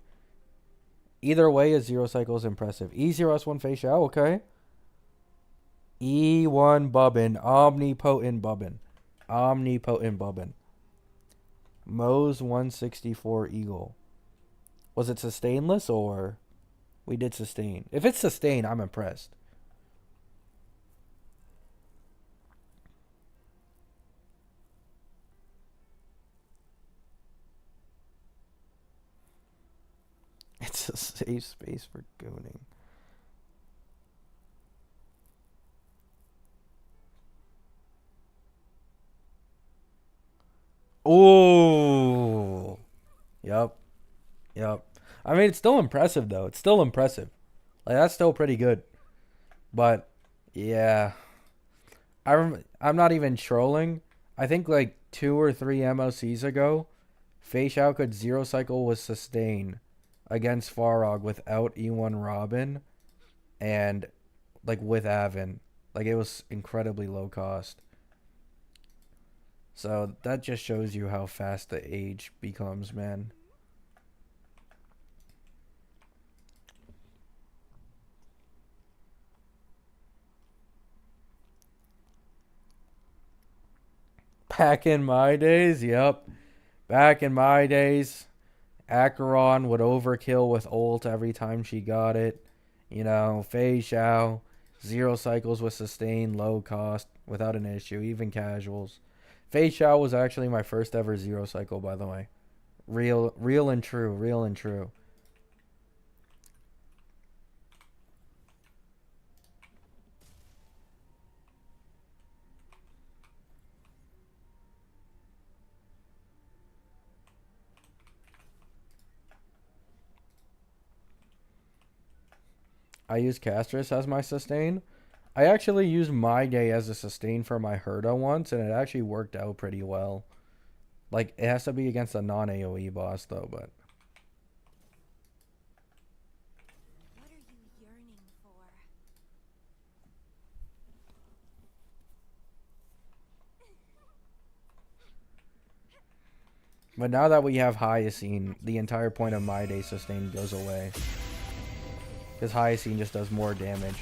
[SPEAKER 1] Either way, a zero cycle is impressive. E0S1 Fei Xiao, okay. E1 Bubbin. Omnipotent Bubbin. Omnipotent Bubbin. Moe's 164 Eagle. Was it sustainless or we did sustain? If it's sustain, I'm impressed. It's a safe space for gooning. Oh. Yep. Yep. I mean, it's still impressive though. It's still impressive. Like that's still pretty good. But yeah, I'm not even trolling. I think like 2 or 3 MOCs ago, Fei Xiao could zero cycle with sustain against Farog without E1 Robin and like with Avin. Like it was incredibly low cost. So that just shows you how fast the age becomes, man. Back in my days, yep. Back in my days, Acheron would overkill with ult every time she got it. You know, Fei Xiao, zero cycles with sustain, low cost, without an issue, even casuals. Fei Xiao was actually my first ever zero cycle, by the way. Real and true, real and true. I use Castris as my sustain. I actually used My Day as a sustain for my Herda once, and it actually worked out pretty well. Like, it has to be against a non AoE boss, though, but.
[SPEAKER 2] What are you yearning for?
[SPEAKER 1] But now that we have Hyacine, the entire point of My Day sustain goes away. Because Hyacine just does more damage.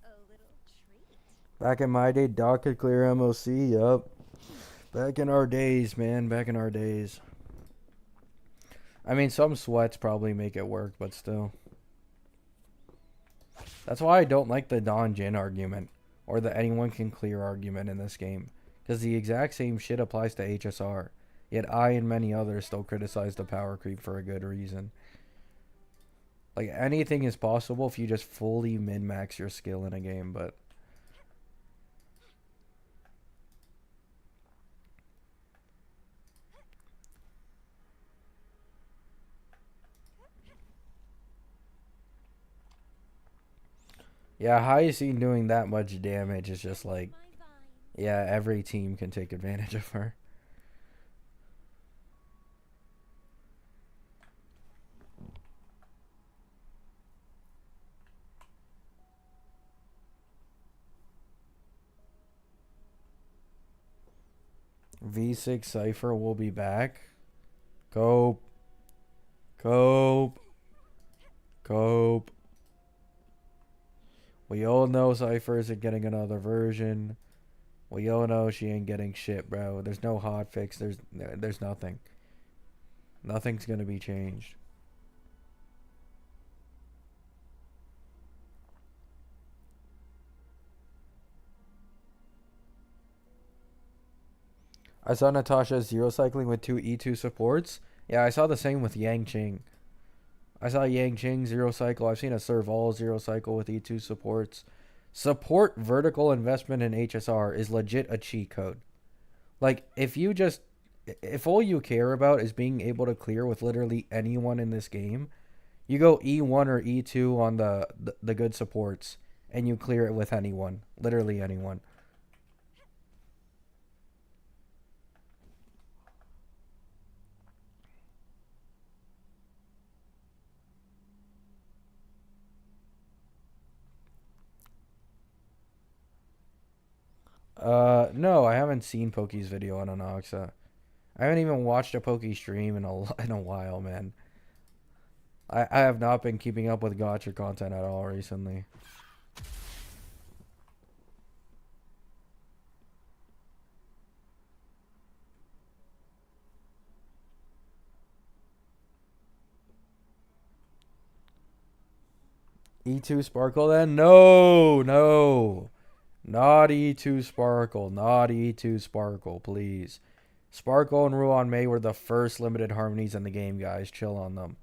[SPEAKER 2] A little treat.
[SPEAKER 1] Back in my day, Doc could clear MOC, yup. Back in our days, man, back in our days. I mean, some sweats probably make it work, but still. That's why I don't like the Don Jin argument, or the anyone can clear argument in this game. Because the exact same shit applies to HSR. Yet I and many others still criticize the power creep for a good reason. Like, anything is possible if you just fully min-max your skill in a game, but... Yeah, Hyacine doing that much damage is just like,
[SPEAKER 2] My vines.
[SPEAKER 1] yeah, every team can take advantage of her. V6 Cypher will be back. Cope. Cope. Cope. We all know Cypher isn't getting another version. We all know she ain't getting shit, bro. There's no hotfix. There's nothing. Nothing's gonna be changed. I saw Natasha zero cycling with two E2 supports. Yeah, I saw the same with Yang Qing. I saw Yang Qing zero cycle. I've seen a Serval zero cycle with E2 supports. Support vertical investment in HSR is legit a cheat code. Like, if all you care about is being able to clear with literally anyone in this game, you go E1 or E2 on the good supports, and you clear it with anyone. Literally anyone. No, I haven't seen Pokey's video on Anoxa. I haven't even watched a Pokey stream in a while, man. I have not been keeping up with gotcha content at all recently. E2 Sparkle then? No, no. Not E2 Sparkle. Not E2 Sparkle, please. Sparkle and Ruan May were the first limited harmonies in the game, guys. Chill on them.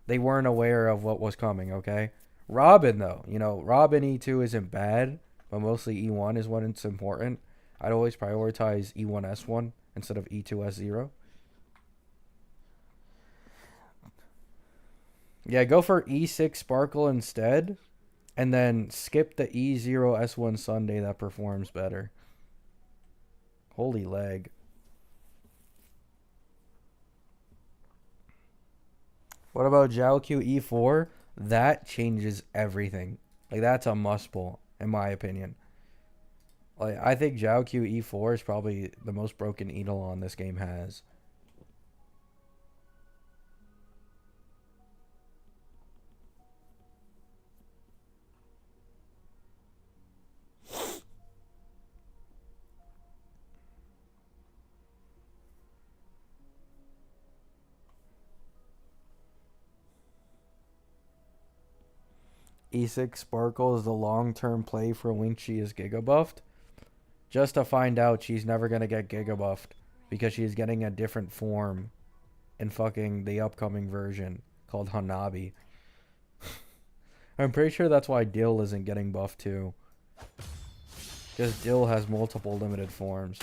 [SPEAKER 1] They weren't aware of what was coming, okay? Robin, though. Robin E2 isn't bad, but mostly E1 is when it's important. I'd always prioritize E1 S1 instead of E2 S0. Yeah, go for E6 Sparkle instead, and then skip the E0 S1 Sunday that performs better. Holy leg. What about Zhao Q E4? That changes everything. Like, that's a must pull, in my opinion. Like, I think Zhao Q E4 is probably the most broken Eidolon this game has. E6 Sparkle is the long-term play for when she is Giga buffed. Just to find out she's never going to get Giga buffed because she's getting a different form in fucking the upcoming version called Hanabi. I'm pretty sure that's why Dill isn't getting buffed too. Because Dill has multiple limited forms.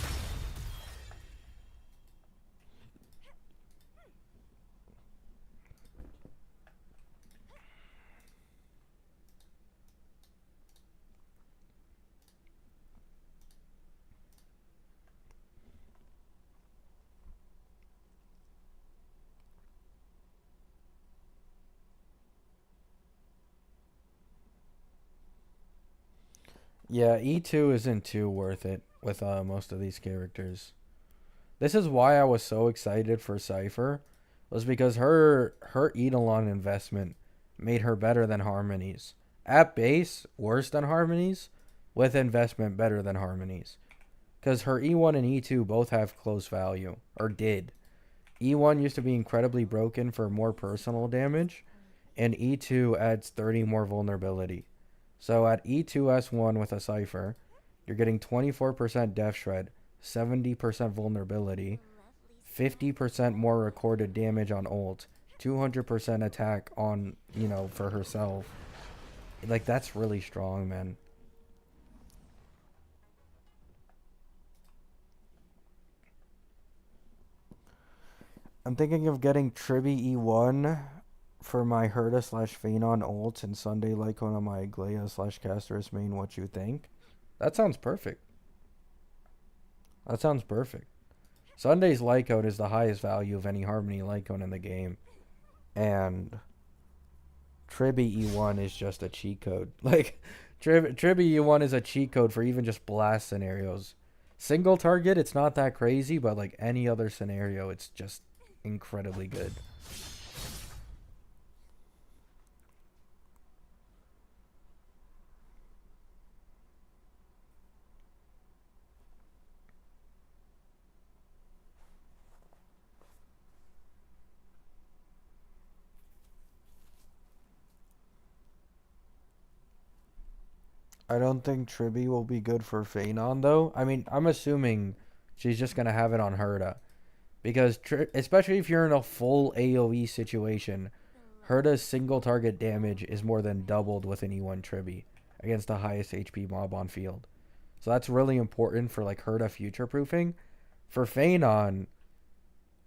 [SPEAKER 1] Yeah, E2 isn't too worth it with most of these characters. This is why I was so excited for Cypher, was because her Eidolon investment made her better than Harmonies. At base, worse than Harmonies, with investment better than Harmonies. Because her E1 and E2 both have close value, or did. E1 used to be incredibly broken for more personal damage, and E2 adds 30 more vulnerability. So at E2S1 with a Cypher, you're getting 24% Death Shred, 70% vulnerability, 50% more recorded damage on ult, 200% attack on, for herself. Like, that's really strong, man. I'm thinking of getting Triby E1 for my Herta slash Phenon ult and Sunday Lycon on my Aglaya slash Casterus main, what you think? That sounds perfect. That sounds perfect. Sunday's Lycon is the highest value of any Harmony Lycon in the game. And Tribby E1 is just a cheat code. Like, Tribby E1 is a cheat code for even just blast scenarios. Single target, it's not that crazy, but like any other scenario, it's just incredibly good. I don't think Tribby will be good for Phenon, though. I mean, I'm assuming she's just going to have it on Herta. Because, especially if you're in a full AoE situation, Herta's single target damage is more than doubled with an E1 Tribby against the highest HP mob on field. So that's really important for like Herta future proofing. For Phenon,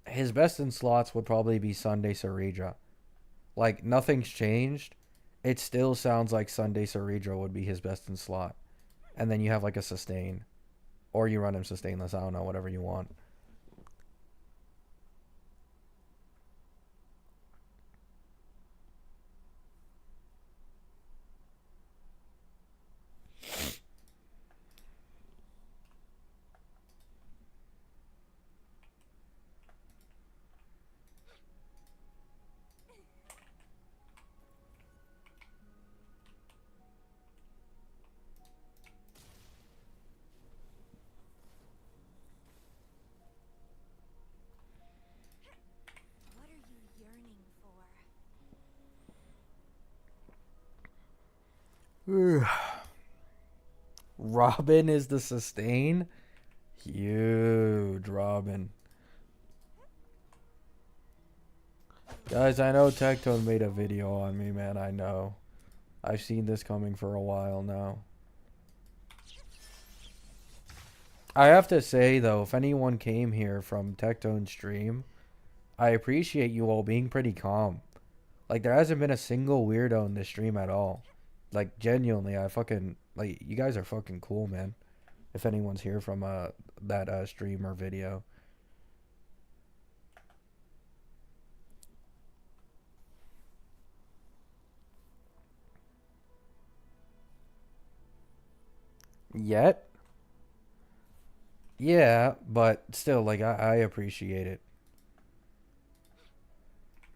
[SPEAKER 1] his best in slots would probably be Sunday Saridra. Like nothing's changed. It still sounds like Sunday Saridra would be his best in slot. And then you have like a sustain. Or you run him sustainless, I don't know, whatever you want.
[SPEAKER 2] What are you yearning for?
[SPEAKER 1] Robin is the sustain. Huge Robin. Guys, I know Tectone made a video on me, man. I know. I've seen this coming for a while now. I have to say, though, if anyone came here from Tectone's stream, I appreciate you all being pretty calm. Like, there hasn't been a single weirdo in this stream at all. Like, genuinely, I fucking... Like, you guys are fucking cool, man. If anyone's here from that stream or video. Yet? Yeah, but still, like, I appreciate it.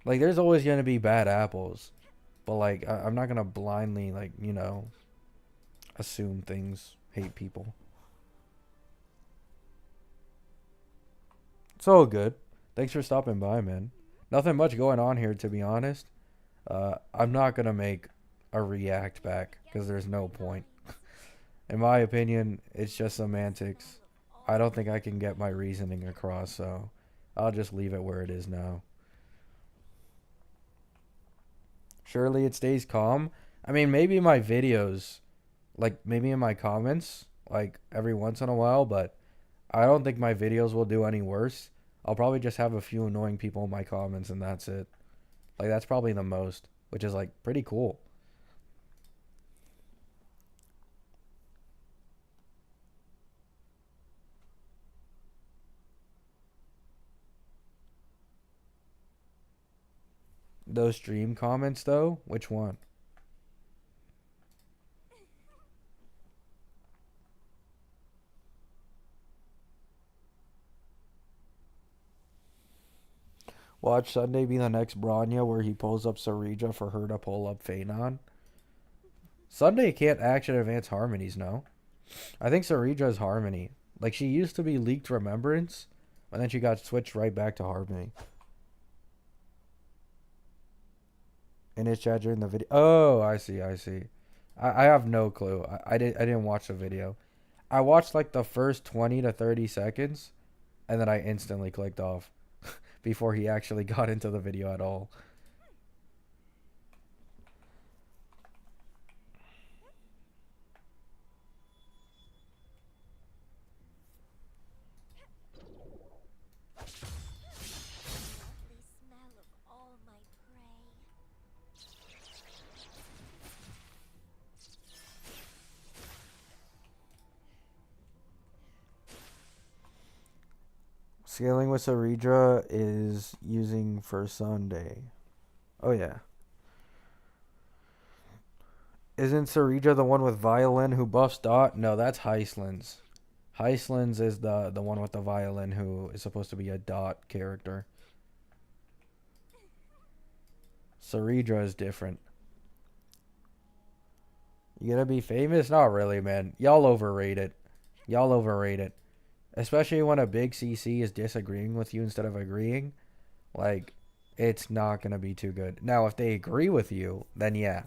[SPEAKER 1] Like, there's always going to be bad apples. But, like, I'm not going to blindly, like, you know, assume things, hate people. It's all good. Thanks for stopping by, man. Nothing much going on here, to be honest. I'm not going to make a react back because there's no point. In my opinion, it's just semantics. I don't think I can get my reasoning across, so I'll just leave it where it is now. Surely it stays calm. I mean, maybe my videos, like maybe in my comments, like every once in a while, but I don't think my videos will do any worse. I'll probably just have a few annoying people in my comments and that's it. Like that's probably the most, which is like pretty cool. Those stream comments though, which one? Watch Sunday be the next Branya where he pulls up Sarija for her to pull up Phenon. Sunday can't action advance harmonies, no. I think Sarija is harmony. Like she used to be leaked remembrance, and then she got switched right back to harmony. In his chat during the video. Oh, I see, I see. I have no clue. I didn't watch the video. I watched like the first 20 to 30 seconds, and then I instantly clicked off before he actually got into the video at all.
[SPEAKER 2] Lovely smell of all my prey.
[SPEAKER 1] Scaling with Saridra is using for Sunday. Oh yeah. Isn't Saridra the one with violin who buffs Dot? No, that's Heislands. Heislands is the one with the violin who is supposed to be a Dot character. Saridra is different. You gonna be famous? Not really, man. Y'all overrate it. Y'all overrate it. Especially when a big CC is disagreeing with you instead of agreeing. Like, it's not gonna be too good. Now, if they agree with you, then yeah.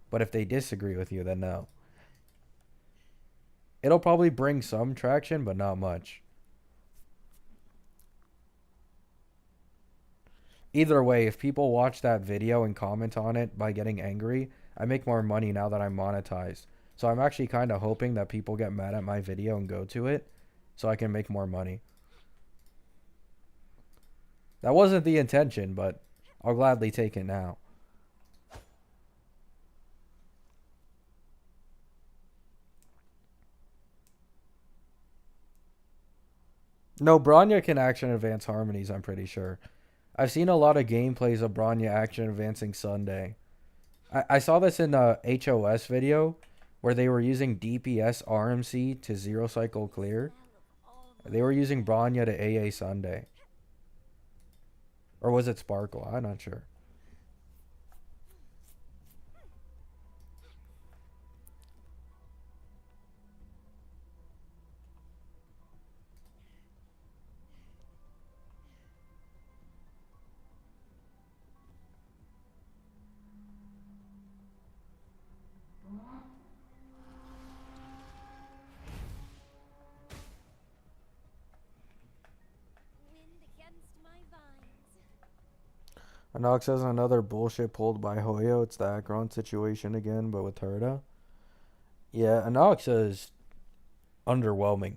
[SPEAKER 1] But if they disagree with you, then no. It'll probably bring some traction, but not much. Either way, if people watch that video and comment on it by getting angry, I make more money now that I'm monetized. So I'm actually kind of hoping that people get mad at my video and go to it so I can make more money. That wasn't the intention, but I'll gladly take it now. No, Bronya can action advance harmonies, I'm pretty sure. I've seen a lot of gameplays of Bronya action advancing Sunday. I saw this in a HOS video where they were using DPS RMC to zero cycle clear. They were using Bronya to AA Sunday. Or was it Sparkle? I'm not sure.
[SPEAKER 2] Wind against my vines.
[SPEAKER 1] Anox has another bullshit pulled by Hoyo. It's the Akron situation again, but with Herda. Yeah, Anox is underwhelming.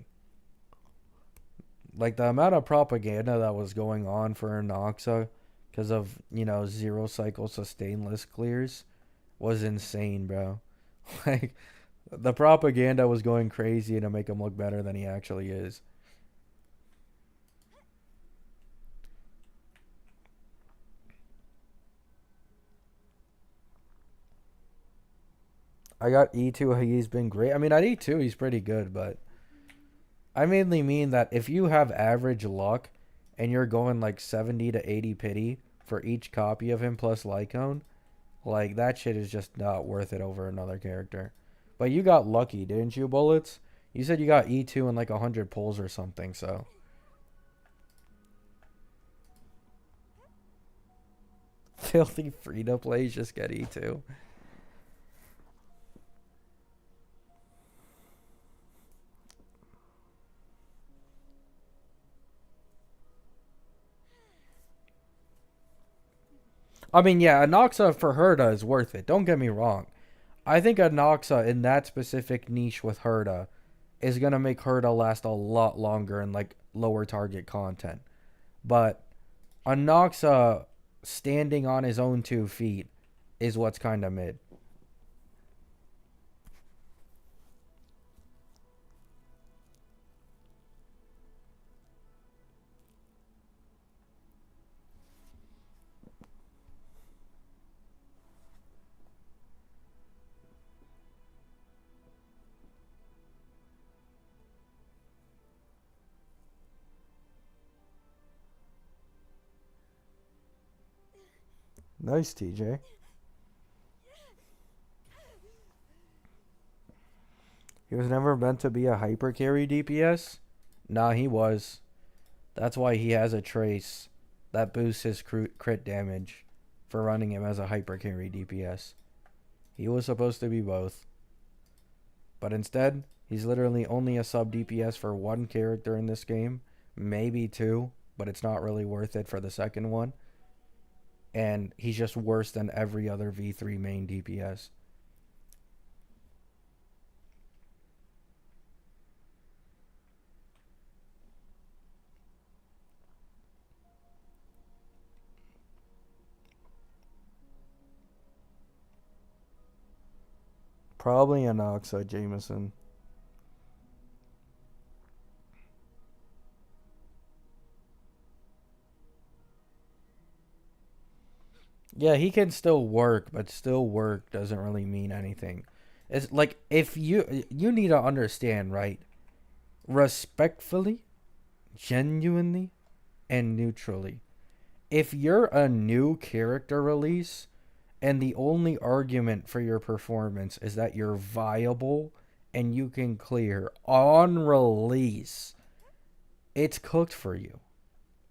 [SPEAKER 1] Like, the amount of propaganda that was going on for Anoxa because of, zero cycle sustainless clears was insane, bro. Like, the propaganda was going crazy to make him look better than he actually is. I got E2. He's been great. I mean, at E2, he's pretty good, but I mainly mean that if you have average luck and you're going like 70 to 80 pity for each copy of him plus Lycone, like, that shit is just not worth it over another character. But you got lucky, didn't you, Bullets? You said you got E2 and like 100 pulls or something, so. Filthy free-to-plays just get E2. I mean, yeah, Anoxa for Herda is worth it. Don't get me wrong. I think Anoxa in that specific niche with Herda is going to make Herda last a lot longer in like lower target content. But Anoxa standing on his own 2 feet is what's kind of mid. Nice, TJ. He was never meant to be a hyper carry DPS. Nah, he was. That's why he has a trace that boosts his crit damage for running him as a hyper carry DPS. He was supposed to be both. But instead, he's literally only a sub DPS for one character in this game. Maybe two, but it's not really worth it for the second one. And he's just worse than every other V3 main DPS. Probably an Oxa Jameson. Yeah, he can still work, but still work doesn't really mean anything. It's like if you need to understand, right? Respectfully, genuinely, and neutrally. If you're a new character release and the only argument for your performance is that you're viable and you can clear on release, it's cooked for you.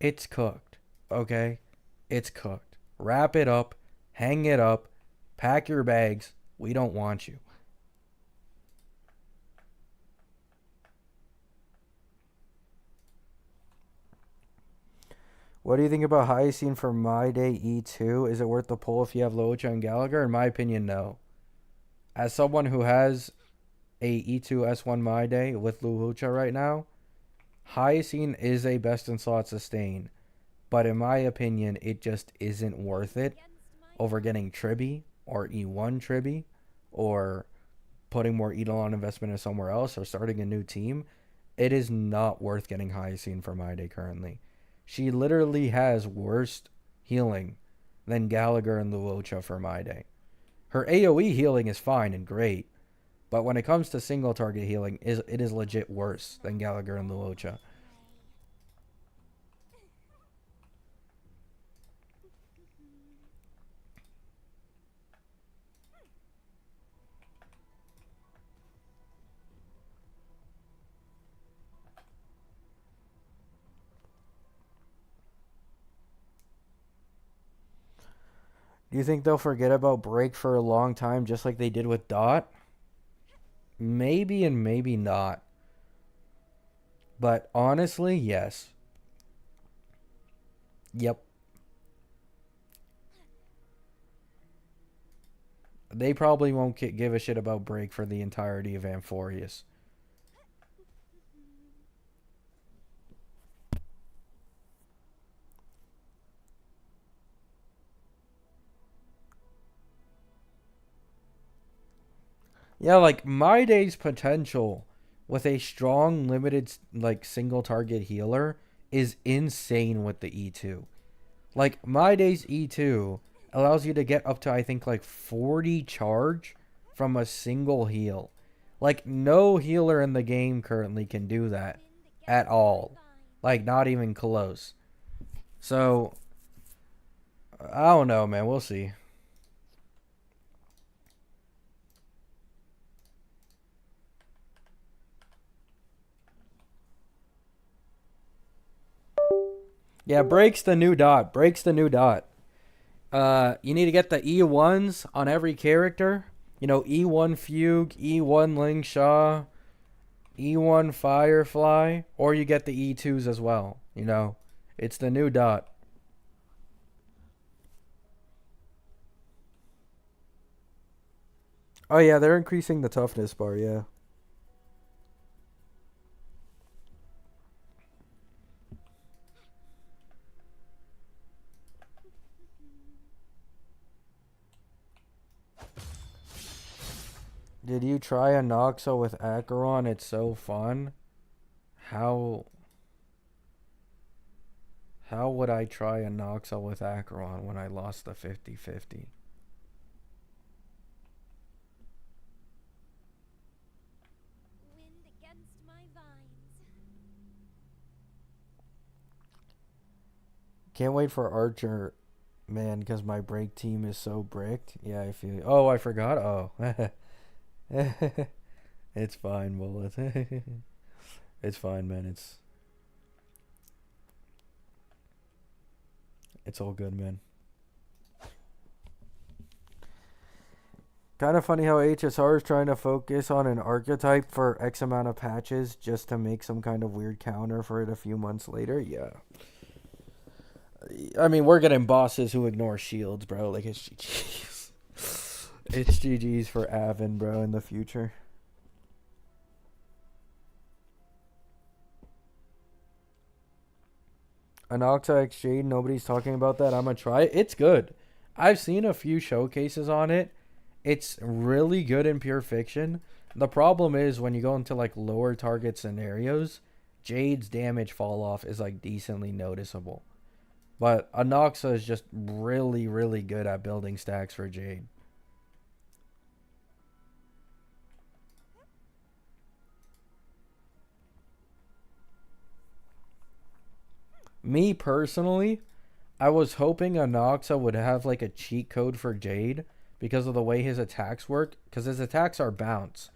[SPEAKER 1] It's cooked. Okay? It's cooked. Wrap it up, hang it up, pack your bags. We don't want you. What do you think about Hyacine for My Day E2? Is it worth the pull if you have Locha and Gallagher? In my opinion, no. As someone who has a E2 S1 My Day with Lucha right now, Hyacine is a best in slot sustain. But in my opinion, it just isn't worth it over getting Tribby or E1 Tribby or putting more Eidolon investment in somewhere else or starting a new team. It is not worth getting Hyacine for My Day currently. She literally has worse healing than Gallagher and Luocha for My Day. Her AoE healing is fine and great, but when it comes to single target healing, it is legit worse than Gallagher and Luocha. Do you think they'll forget about Break for a long time just like they did with Dot? Maybe and maybe not. But honestly, yes. Yep. They probably won't give a shit about Break for the entirety of Amphorius. Yeah, like My Day's potential with a strong limited like single target healer is insane with the E2. Like My Day's E2 allows you to get up to I think like 40 charge from a single heal. Like no healer in the game currently can do that at all. Like not even close. So I don't know, man. We'll see. Yeah, breaks the new dot. Breaks the new dot. You need to get the E1s on every character. You know, E1 Fugue, E1 Ling Sha, E1 Firefly, or you get the E2s as well. You know, it's the new dot. Oh yeah, they're increasing the toughness bar. Yeah. Did you try a Noxo with Acheron? It's so fun. How how would I try a Noxo with Acheron when I lost the 50-50?
[SPEAKER 2] Wind against my vines.
[SPEAKER 1] Can't wait for Archer, man, because my break team is so bricked. Yeah, I feel. Oh, I forgot. Oh, it's fine, Bullet. It's fine, man. It's all good, man. Kind of funny how HSR is trying to focus on an archetype for X amount of patches just to make some kind of weird counter for it a few months later. Yeah. I mean, we're getting bosses who ignore shields, bro. Like, it's GG's. It's GG's for Avon, bro, in the future. Anoxa Exchange, nobody's talking about that. I'm gonna try it. It's good. I've seen a few showcases on it. It's really good in pure fiction. The problem is when you go into like lower target scenarios, Jade's damage fall off is like decently noticeable. But Anoxa is just really, really good at building stacks for Jade. Me personally, I was hoping Anoxa would have like a cheat code for Jade because of the way his attacks work, because his attacks are bounce.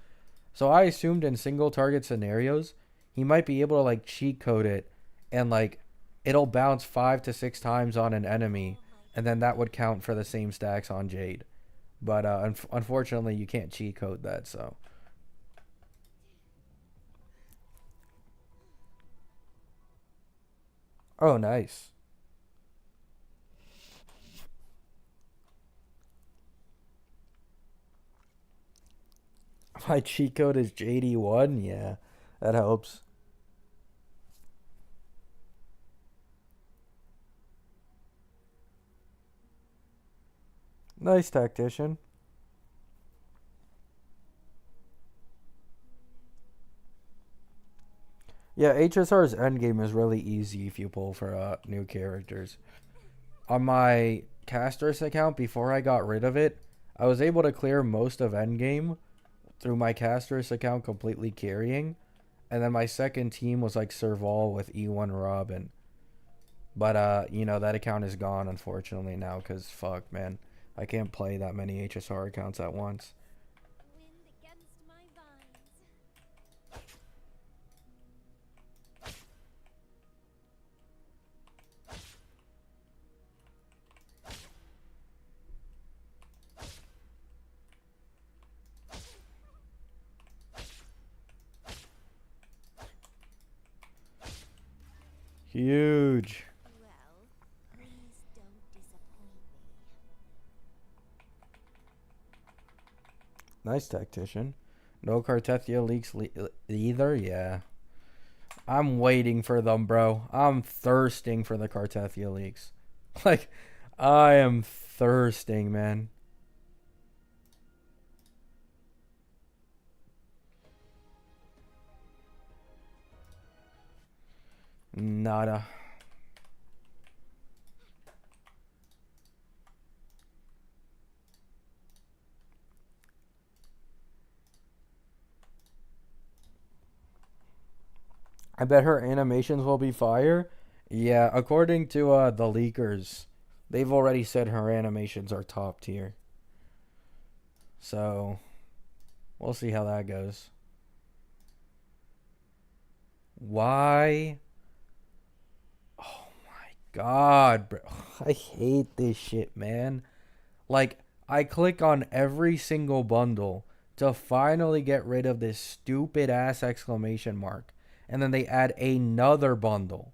[SPEAKER 1] So I assumed in single target scenarios, he might be able to like cheat code it and like it'll bounce 5 to 6 times on an enemy and then that would count for the same stacks on Jade. But unfortunately, you can't cheat code that, so. Oh, nice. My cheat code is JD1. Yeah, that helps. Nice tactician. Yeah, HSR's endgame is really easy if you pull for new characters. On my Casters account, before I got rid of it, I was able to clear most of endgame through my Casters account completely carrying. And then my second team was like Serval with E1 Robin. But that account is gone unfortunately now because fuck, man, I can't play that many HSR accounts at once.
[SPEAKER 2] Wind against my vines.
[SPEAKER 1] Huge.
[SPEAKER 2] Well, please don't disappoint me.
[SPEAKER 1] Nice tactician. No Cartethia leaks either. Yeah, I'm waiting for them, bro. I'm thirsting for the Cartethia leaks. Like, I am thirsting, man. Nada. I bet her animations will be fire. Yeah, according to the leakers, they've already said her animations are top tier. So we'll see how that goes. Why? Oh my god, bro. I hate this shit, man. Like, I click on every single bundle to finally get rid of this stupid ass exclamation mark. And then they add another bundle.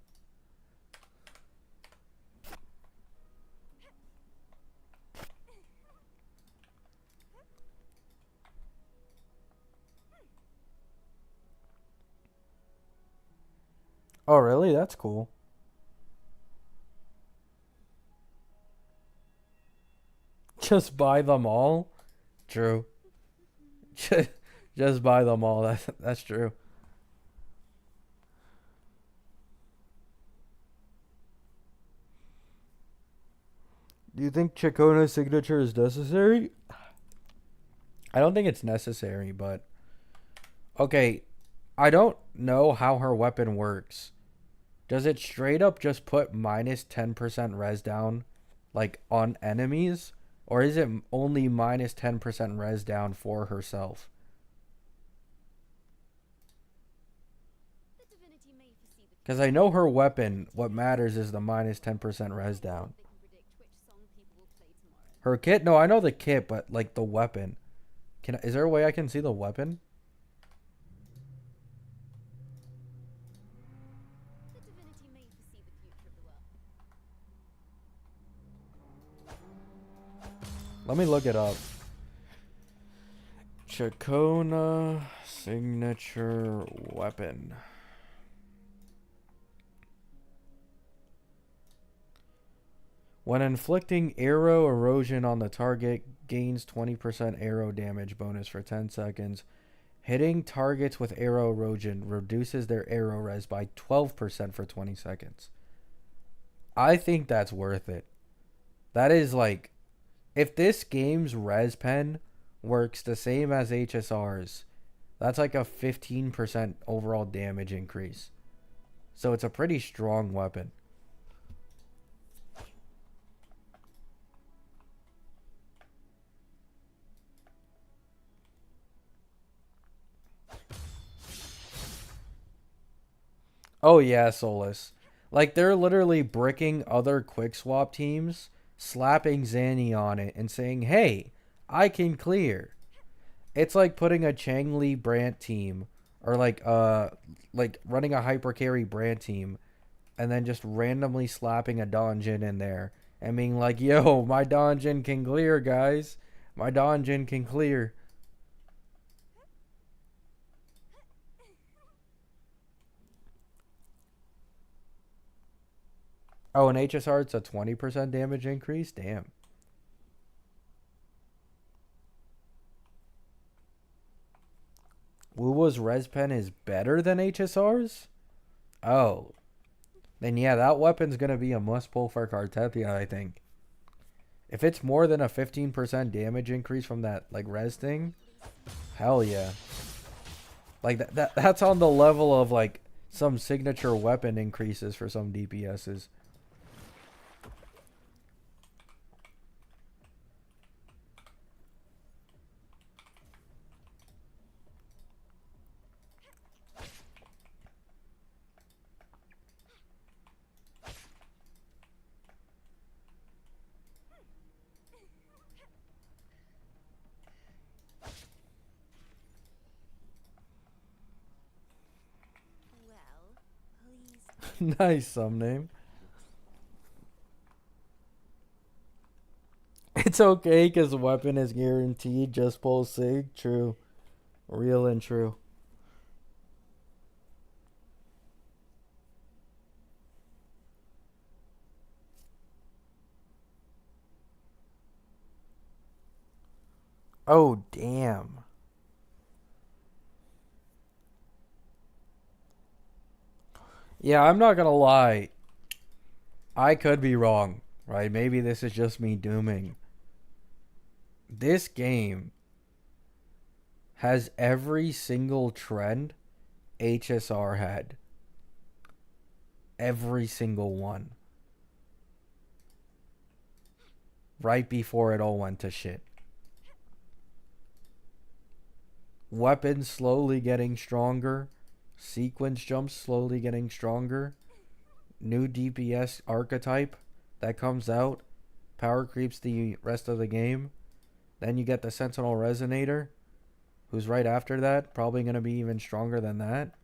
[SPEAKER 1] Oh, really? That's cool. Just buy them all? True. Just buy them all. That's true. Do you think Chacona's signature is necessary? I don't think it's necessary, but okay. I don't know how her weapon works. Does it straight up just put minus 10% res down, like on enemies? Or is it only minus 10% res down for herself?
[SPEAKER 2] The divinity may foresee the
[SPEAKER 1] Because I
[SPEAKER 2] future.
[SPEAKER 1] know her weapon, what matters is the minus 10% res down.
[SPEAKER 2] They can predict which song people will play tomorrow.
[SPEAKER 1] Her kit? No, I know the kit, but like the weapon. Is there a way I can see the weapon?
[SPEAKER 2] The divinity may foresee the future of the world.
[SPEAKER 1] Let me look it up. Chacona signature weapon. When inflicting arrow erosion on the target, gains 20% arrow damage bonus for 10 seconds. Hitting targets with arrow erosion reduces their arrow res by 12% for 20 seconds. I think that's worth it. That is like, if this game's res pen works the same as HSR's, that's like a 15% overall damage increase. So it's a pretty strong weapon. Oh yeah, Solus. Like they're literally bricking other quick swap teams, slapping Zanny on it and saying, "Hey, I can clear." It's like putting a Chang Li Brandt team or like running a hyper carry Brandt team and then just randomly slapping a Donjin in there and being like, "Yo, my Donjin can clear, guys. My Donjin can clear." Oh, in HSR it's a 20% damage increase. Damn. Wuwa's res pen is better than HSR's? Oh, then yeah, that weapon's gonna be a must pull for Cartethia, I think. If it's more than a 15% damage increase from that like res thing, hell yeah. Like that's on the level of like some signature weapon increases for some DPSs.
[SPEAKER 2] Well, please.
[SPEAKER 1] Nice some name. It's okay because weapon is guaranteed. Just pull sig. True. Real and true. Oh, damn. Yeah, I'm not gonna lie. I could be wrong, right? Maybe this is just me dooming. This game has every single trend HSR had. Every single one. Right before it all went to shit. Weapons slowly getting stronger. Sequence jumps slowly getting stronger. New DPS archetype that comes out. Power creeps the rest of the game. Then you get the Sentinel Resonator, who's right after that. Probably going to be even stronger than that.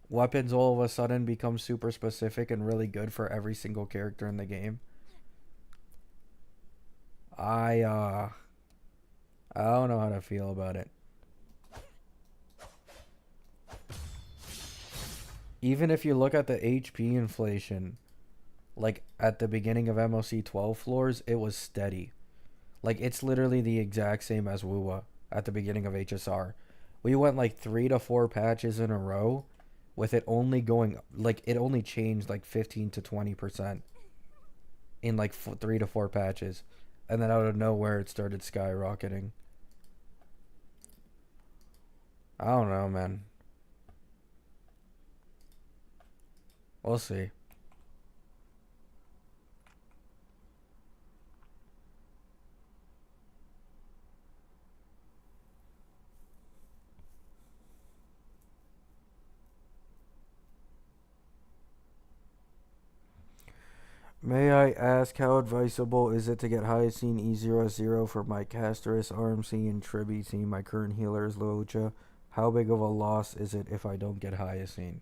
[SPEAKER 1] Weapons all of a sudden become super specific and really good for every single character in the game. I uh I don't know how to feel about it. Even if you look at the HP inflation, like at the beginning of MOC 12 floors, it was steady. Like it's literally the exact same as Wuwa at the beginning of HSR. We went like 3 to 4 patches in a row with it only going like it only changed like 15 to 20% in like 3 to 4 patches, and then out of nowhere it started skyrocketing. I don't know, man. We'll see. May I ask how advisable is it to get Hyacine E00 for my Casterus, RMC, and Tribi team? My current healer is Luocha. How big of a loss is it if I don't get Hyacine?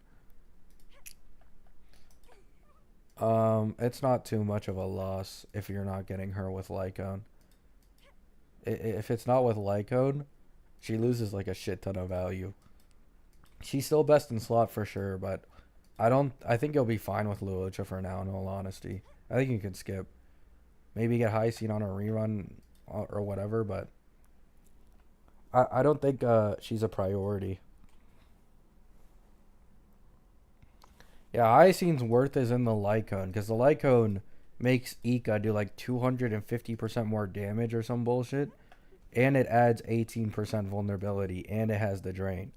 [SPEAKER 1] It's not too much of a loss if you're not getting her with Lycone. If it's not with Lycone, she loses like a shit ton of value. She's still best in slot for sure, but I don't. I think you'll be fine with Luocha for now. In all honesty, I think you can skip. Maybe get Hyacine on a rerun or whatever, but I don't think she's a priority. Yeah, Hyacine's worth is in the Lycone because the Lycone makes Ika do like 250% more damage or some bullshit, and it adds 18% vulnerability, and it has the drain.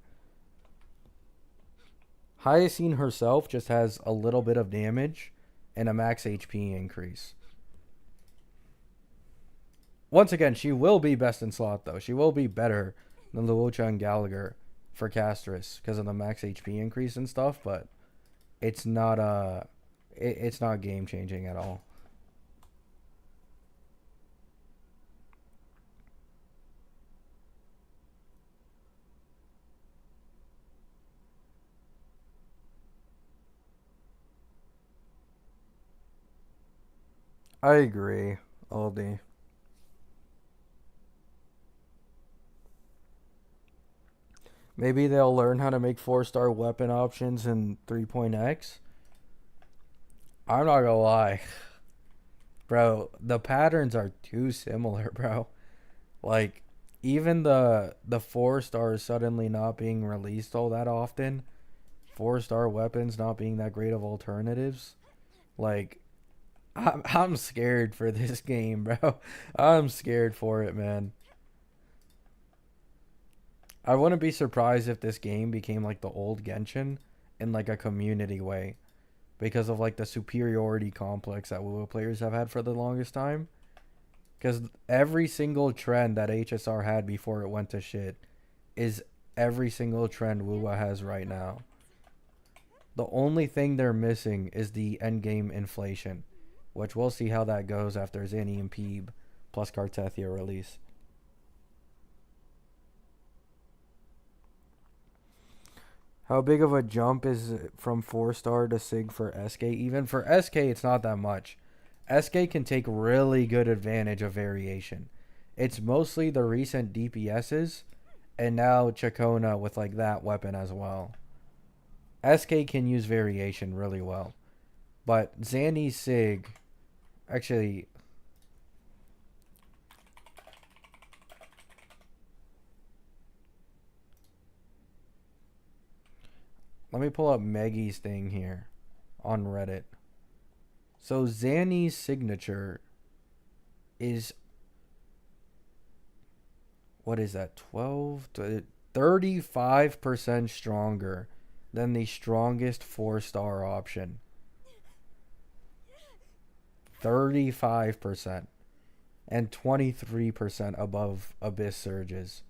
[SPEAKER 1] Hyacine herself just has a little bit of damage and a max HP increase. Once again, she will be best in slot though. She will be better than Luocha and Gallagher for Castris because of the max HP increase and stuff, but it's not it's not game changing at all. I agree, Aldi. Maybe they'll learn how to make 4-star weapon options in 3.x. I'm not gonna lie, bro. The patterns are too similar, bro. Like, even the 4 stars suddenly not being released all that often, 4-star weapons not being that great of alternatives. Like, I'm scared for this game, bro. I'm scared for it, man. I wouldn't be surprised if this game became like the old Genshin in like a community way because of like the superiority complex that Wuwa players have had for the longest time. Because every single trend that HSR had before it went to shit is every single trend Wuwa has right now. The only thing they're missing is the endgame inflation, which we'll see how that goes after Zanny and Peeb plus Cartethia release. How big of a jump is it from 4-star to Sig for SK? Even for SK, it's not that much. SK can take really good advantage of variation. It's mostly the recent DPSs and now Chacona with like that weapon as well. SK can use variation really well. But Zanny Sig, actually, let me pull up Maggie's thing here on Reddit. So Zanny's signature is, what is that, 12 to 35% stronger than the strongest 4-star option. 35% and 23% above Abyss Surges.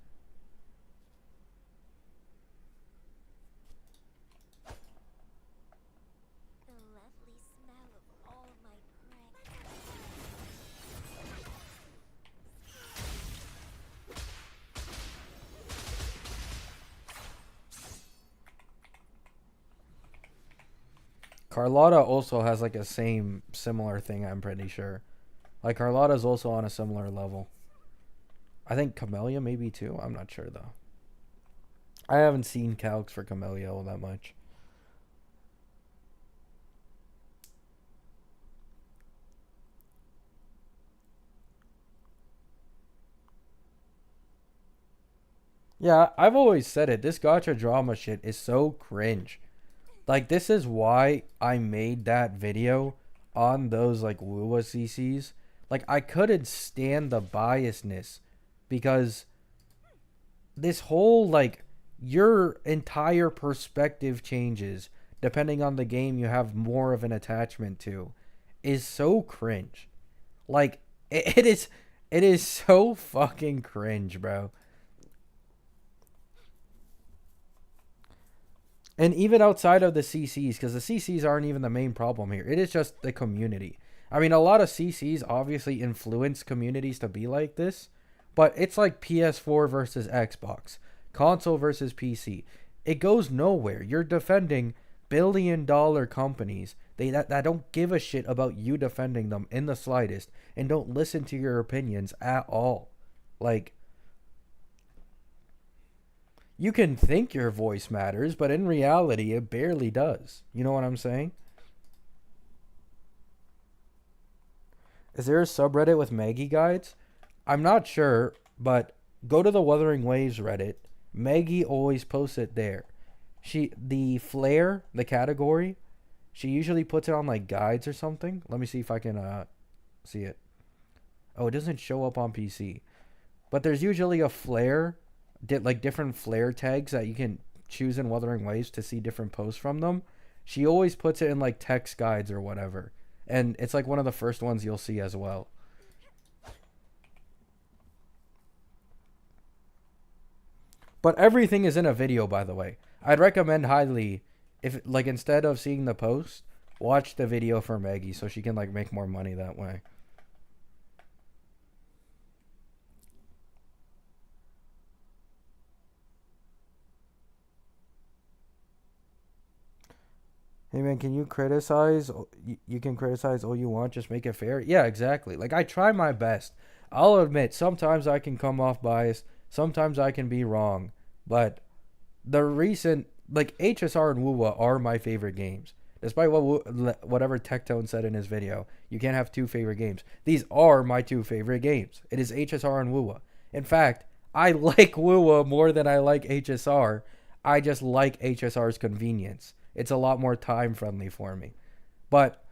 [SPEAKER 2] The lovely smell of all my prey.
[SPEAKER 1] Carlotta also has like a same similar thing, I'm pretty sure. Like Carlotta's also on a similar level. I think Camellia maybe too. I'm not sure though. I haven't seen calcs for Camellia all that much. Yeah, I've always said it. This gotcha drama shit is so cringe. Like, this is why I made that video on those like Wuwa CCs. Like, I couldn't stand the biasness because this whole like your entire perspective changes depending on the game you have more of an attachment to is so cringe. Like, it is so fucking cringe, bro. And even outside of the CCs, because the CCs aren't even the main problem here. It is just the community. I mean, a lot of CCs obviously influence communities to be like this, but it's like PS4 versus Xbox, console versus PC. It goes nowhere. You're defending billion-dollar companies that don't give a shit about you defending them in the slightest and don't listen to your opinions at all. Like, you can think your voice matters, but in reality, it barely does. You know what I'm saying? Is there a subreddit with Maggie guides? I'm not sure, but go to the Wuthering Waves Reddit. Maggie always posts it there. The flare, the category, She usually puts it on like guides or something. Let me see if I can see it. Oh, it doesn't show up on PC. But there's usually a flare, like different flare tags that you can choose in Wuthering Waves to see different posts from them. She always puts it in like text guides or whatever. And it's like one of the first ones you'll see as well. But everything is in a video, by the way. I'd recommend highly, if like instead of seeing the post, watch the video for Maggie so she can like make more money that way. Hey man, can you criticize? You can criticize all you want, just make it fair. Yeah, exactly. Like I try my best. I'll admit sometimes I can come off biased, sometimes I can be wrong, but the recent like HSR and Wuwa are my favorite games. Despite whatever Tectone said in his video, you can't have two favorite games. These are my two favorite games. It is HSR and Wuwa. In fact, I like Wuwa more than I like HSR. I just like HSR's convenience. It's a lot more time friendly for me. But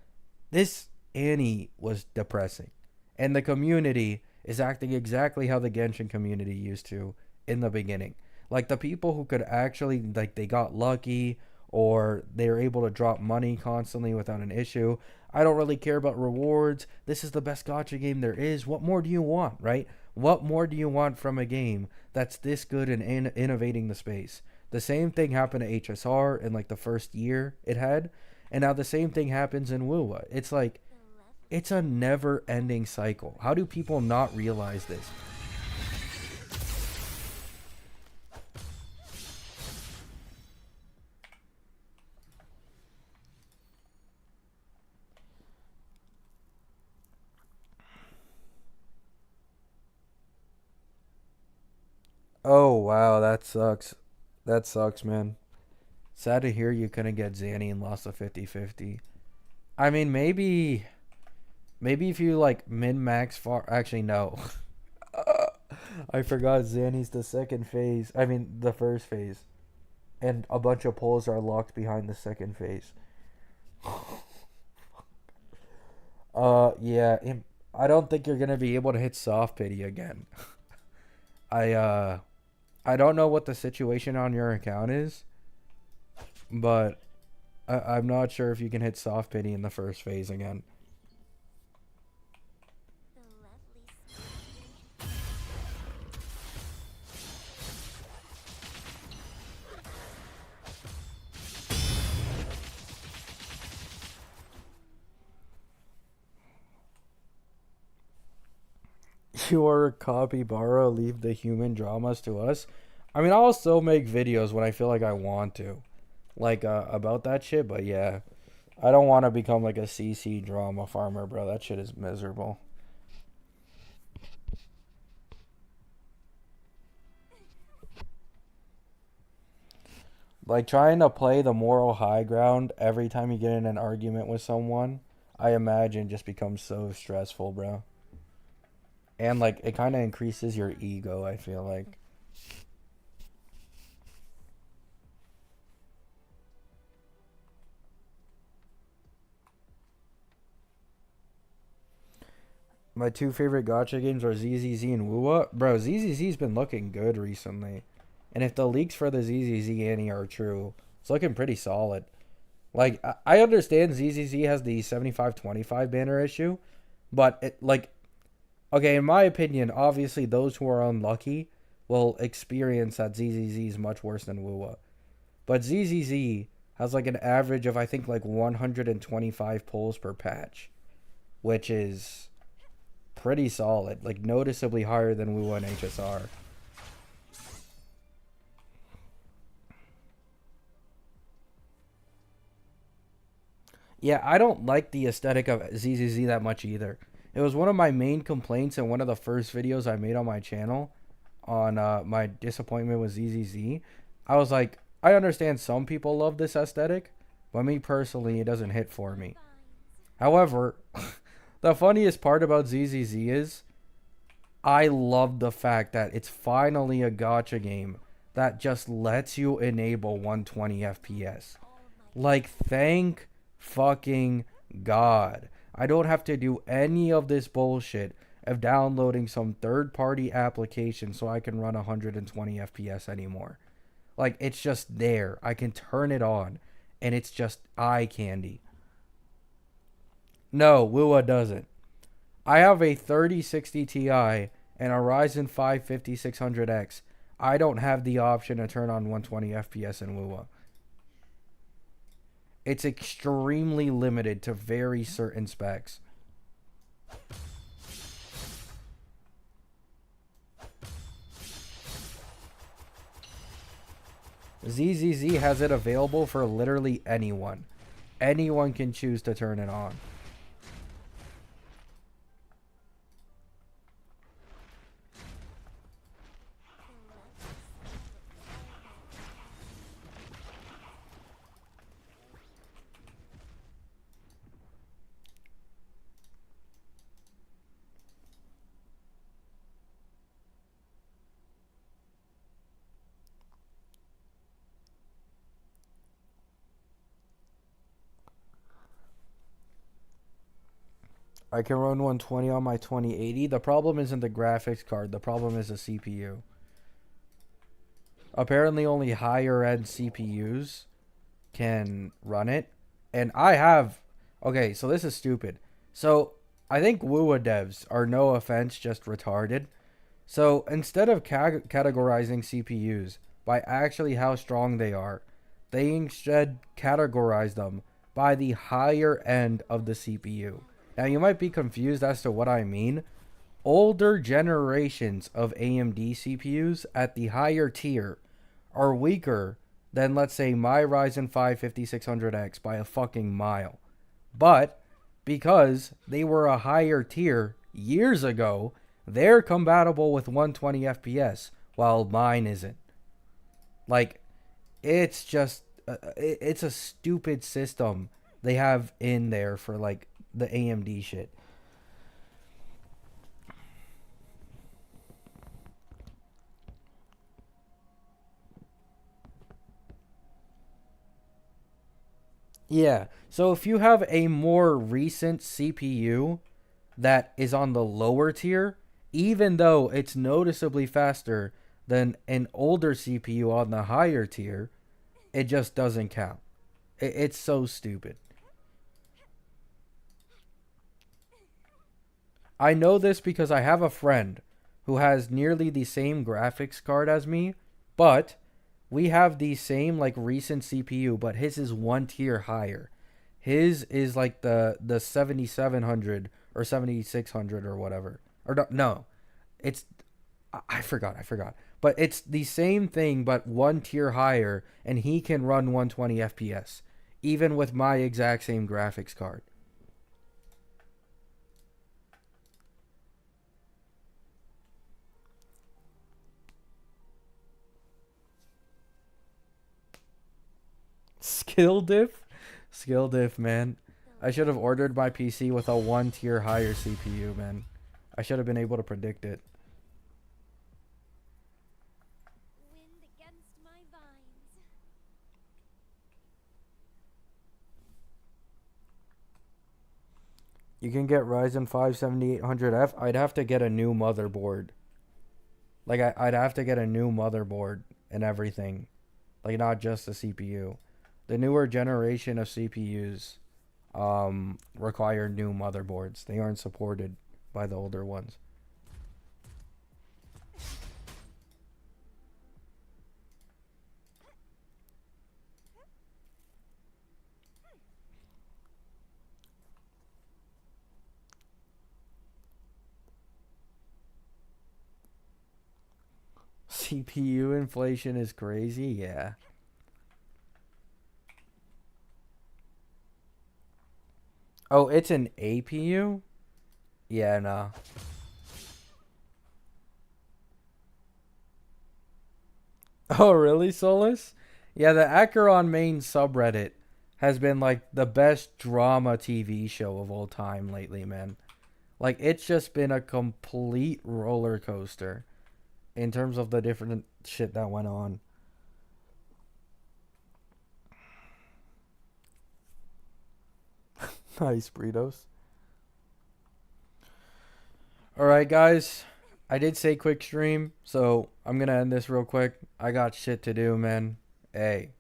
[SPEAKER 1] this Annie was depressing. And the community is acting exactly how the Genshin community used to in the beginning. Like the people who could actually, like, they got lucky or they were able to drop money constantly without an issue. I don't really care about rewards. This is the best gacha game there is. What more do you want, right? What more do you want from a game that's this good and innovating the space? The same thing happened to HSR in like the first year it had. And now the same thing happens in Wuwa. It's like, it's a never ending cycle. How do people not realize this? Oh, wow, that sucks. That sucks, man. Sad to hear you couldn't get Zanny and lost a 50-50. I mean, maybe if you like min-max far. Actually, no. I forgot Zanny's the second phase. I mean, the first phase. And a bunch of poles are locked behind the second phase. Yeah. I don't think you're gonna be able to hit soft pity again. I uh I don't know what the situation on your account is, but I'm not sure if you can hit soft pity in the first phase again. You are a capybara, leave the human dramas to us. I mean, I'll still make videos when I feel like I want to, like about that shit. But yeah, I don't want to become like a CC drama farmer, bro. That shit is miserable. Like trying to play the moral high ground every time you get in an argument with someone, I imagine just becomes so stressful, bro. And like it kind of increases your ego, I feel like. My two favorite gacha games are ZZZ and Wuwa. Bro, ZZZ's been looking good recently. And if the leaks for the ZZZ Annie are true, it's looking pretty solid. Like, I understand ZZZ has the 75-25 banner issue, but it, like, okay, in my opinion, obviously those who are unlucky will experience that ZZZ is much worse than Wuwa. But ZZZ has like an average of, I think, like 125 pulls per patch, which is pretty solid, like noticeably higher than Wuwa and HSR. Yeah, I don't like the aesthetic of ZZZ that much either. It was one of my main complaints in one of the first videos I made on my channel on my disappointment with ZZZ. I was like, I understand some people love this aesthetic, but me personally, it doesn't hit for me. However, the funniest part about ZZZ is I love the fact that it's finally a gacha game that just lets you enable 120 FPS. Like, thank fucking god. I don't have to do any of this bullshit of downloading some third-party application so I can run 120 FPS anymore. Like, it's just there. I can turn it on, and it's just eye candy. No, Wuwa doesn't. I have a 3060 Ti and a Ryzen 5 5600X. I don't have the option to turn on 120 FPS in Wuwa. It's extremely limited to very certain specs. ZZZ has it available for literally anyone. Anyone can choose to turn it on. I can run 120 on my 2080. The problem isn't the graphics card. The problem is the CPU. Apparently only higher end CPUs can run it. And I have... Okay, so this is stupid. So, I think Wuwa devs are, no offense, just retarded. So, instead of categorizing CPUs by actually how strong they are, they instead categorize them by the higher end of the CPU. Now, you might be confused as to what I mean. Older generations of AMD CPUs at the higher tier are weaker than, let's say, my Ryzen 5 5600X by a fucking mile. But because they were a higher tier years ago, they're compatible with 120 FPS, while mine isn't. Like, it's just, it's a stupid system they have in there for, like, the AMD shit. Yeah, so if you have a more recent CPU that is on the lower tier, even though it's noticeably faster than an older CPU on the higher tier, it just doesn't count. It's so stupid. I know this because I have a friend who has nearly the same graphics card as me, but we have the same like recent CPU, but his is one tier higher. His is like the 7700 or 7600 or whatever. Or no, it's I forgot. But it's the same thing but one tier higher, and he can run 120 FPS even with my exact same graphics card. Skill diff? Skill diff, man. I should have ordered my PC with a one tier higher CPU, man. I should have been able to predict it.
[SPEAKER 2] Wind against my vines.
[SPEAKER 1] You can get Ryzen 5 7800F. I'd have to get a new motherboard. Like, I'd have to get a new motherboard and everything. Like, not just the CPU. The newer generation of CPUs require new motherboards. They aren't supported by the older ones. CPU inflation is crazy, yeah. Oh, it's an APU? Yeah, nah. Oh, really, Solus? Yeah, the Acheron main subreddit has been like the best drama TV show of all time lately, man. Like, it's just been a complete roller coaster in terms of the different shit that went on. Nice, burritos. Alright, guys. I did say quick stream, so I'm gonna end this real quick. I got shit to do, man. Hey,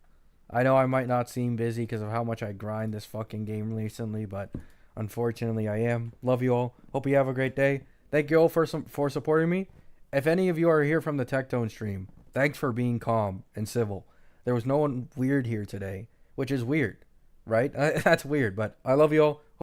[SPEAKER 1] I know I might not seem busy because of how much I grind this fucking game recently, but unfortunately I am. Love you all. Hope you have a great day. Thank you all for supporting me. If any of you are here from the Tectone stream, thanks for being calm and civil. There was no one weird here today, which is weird, right? That's weird, but I love you all.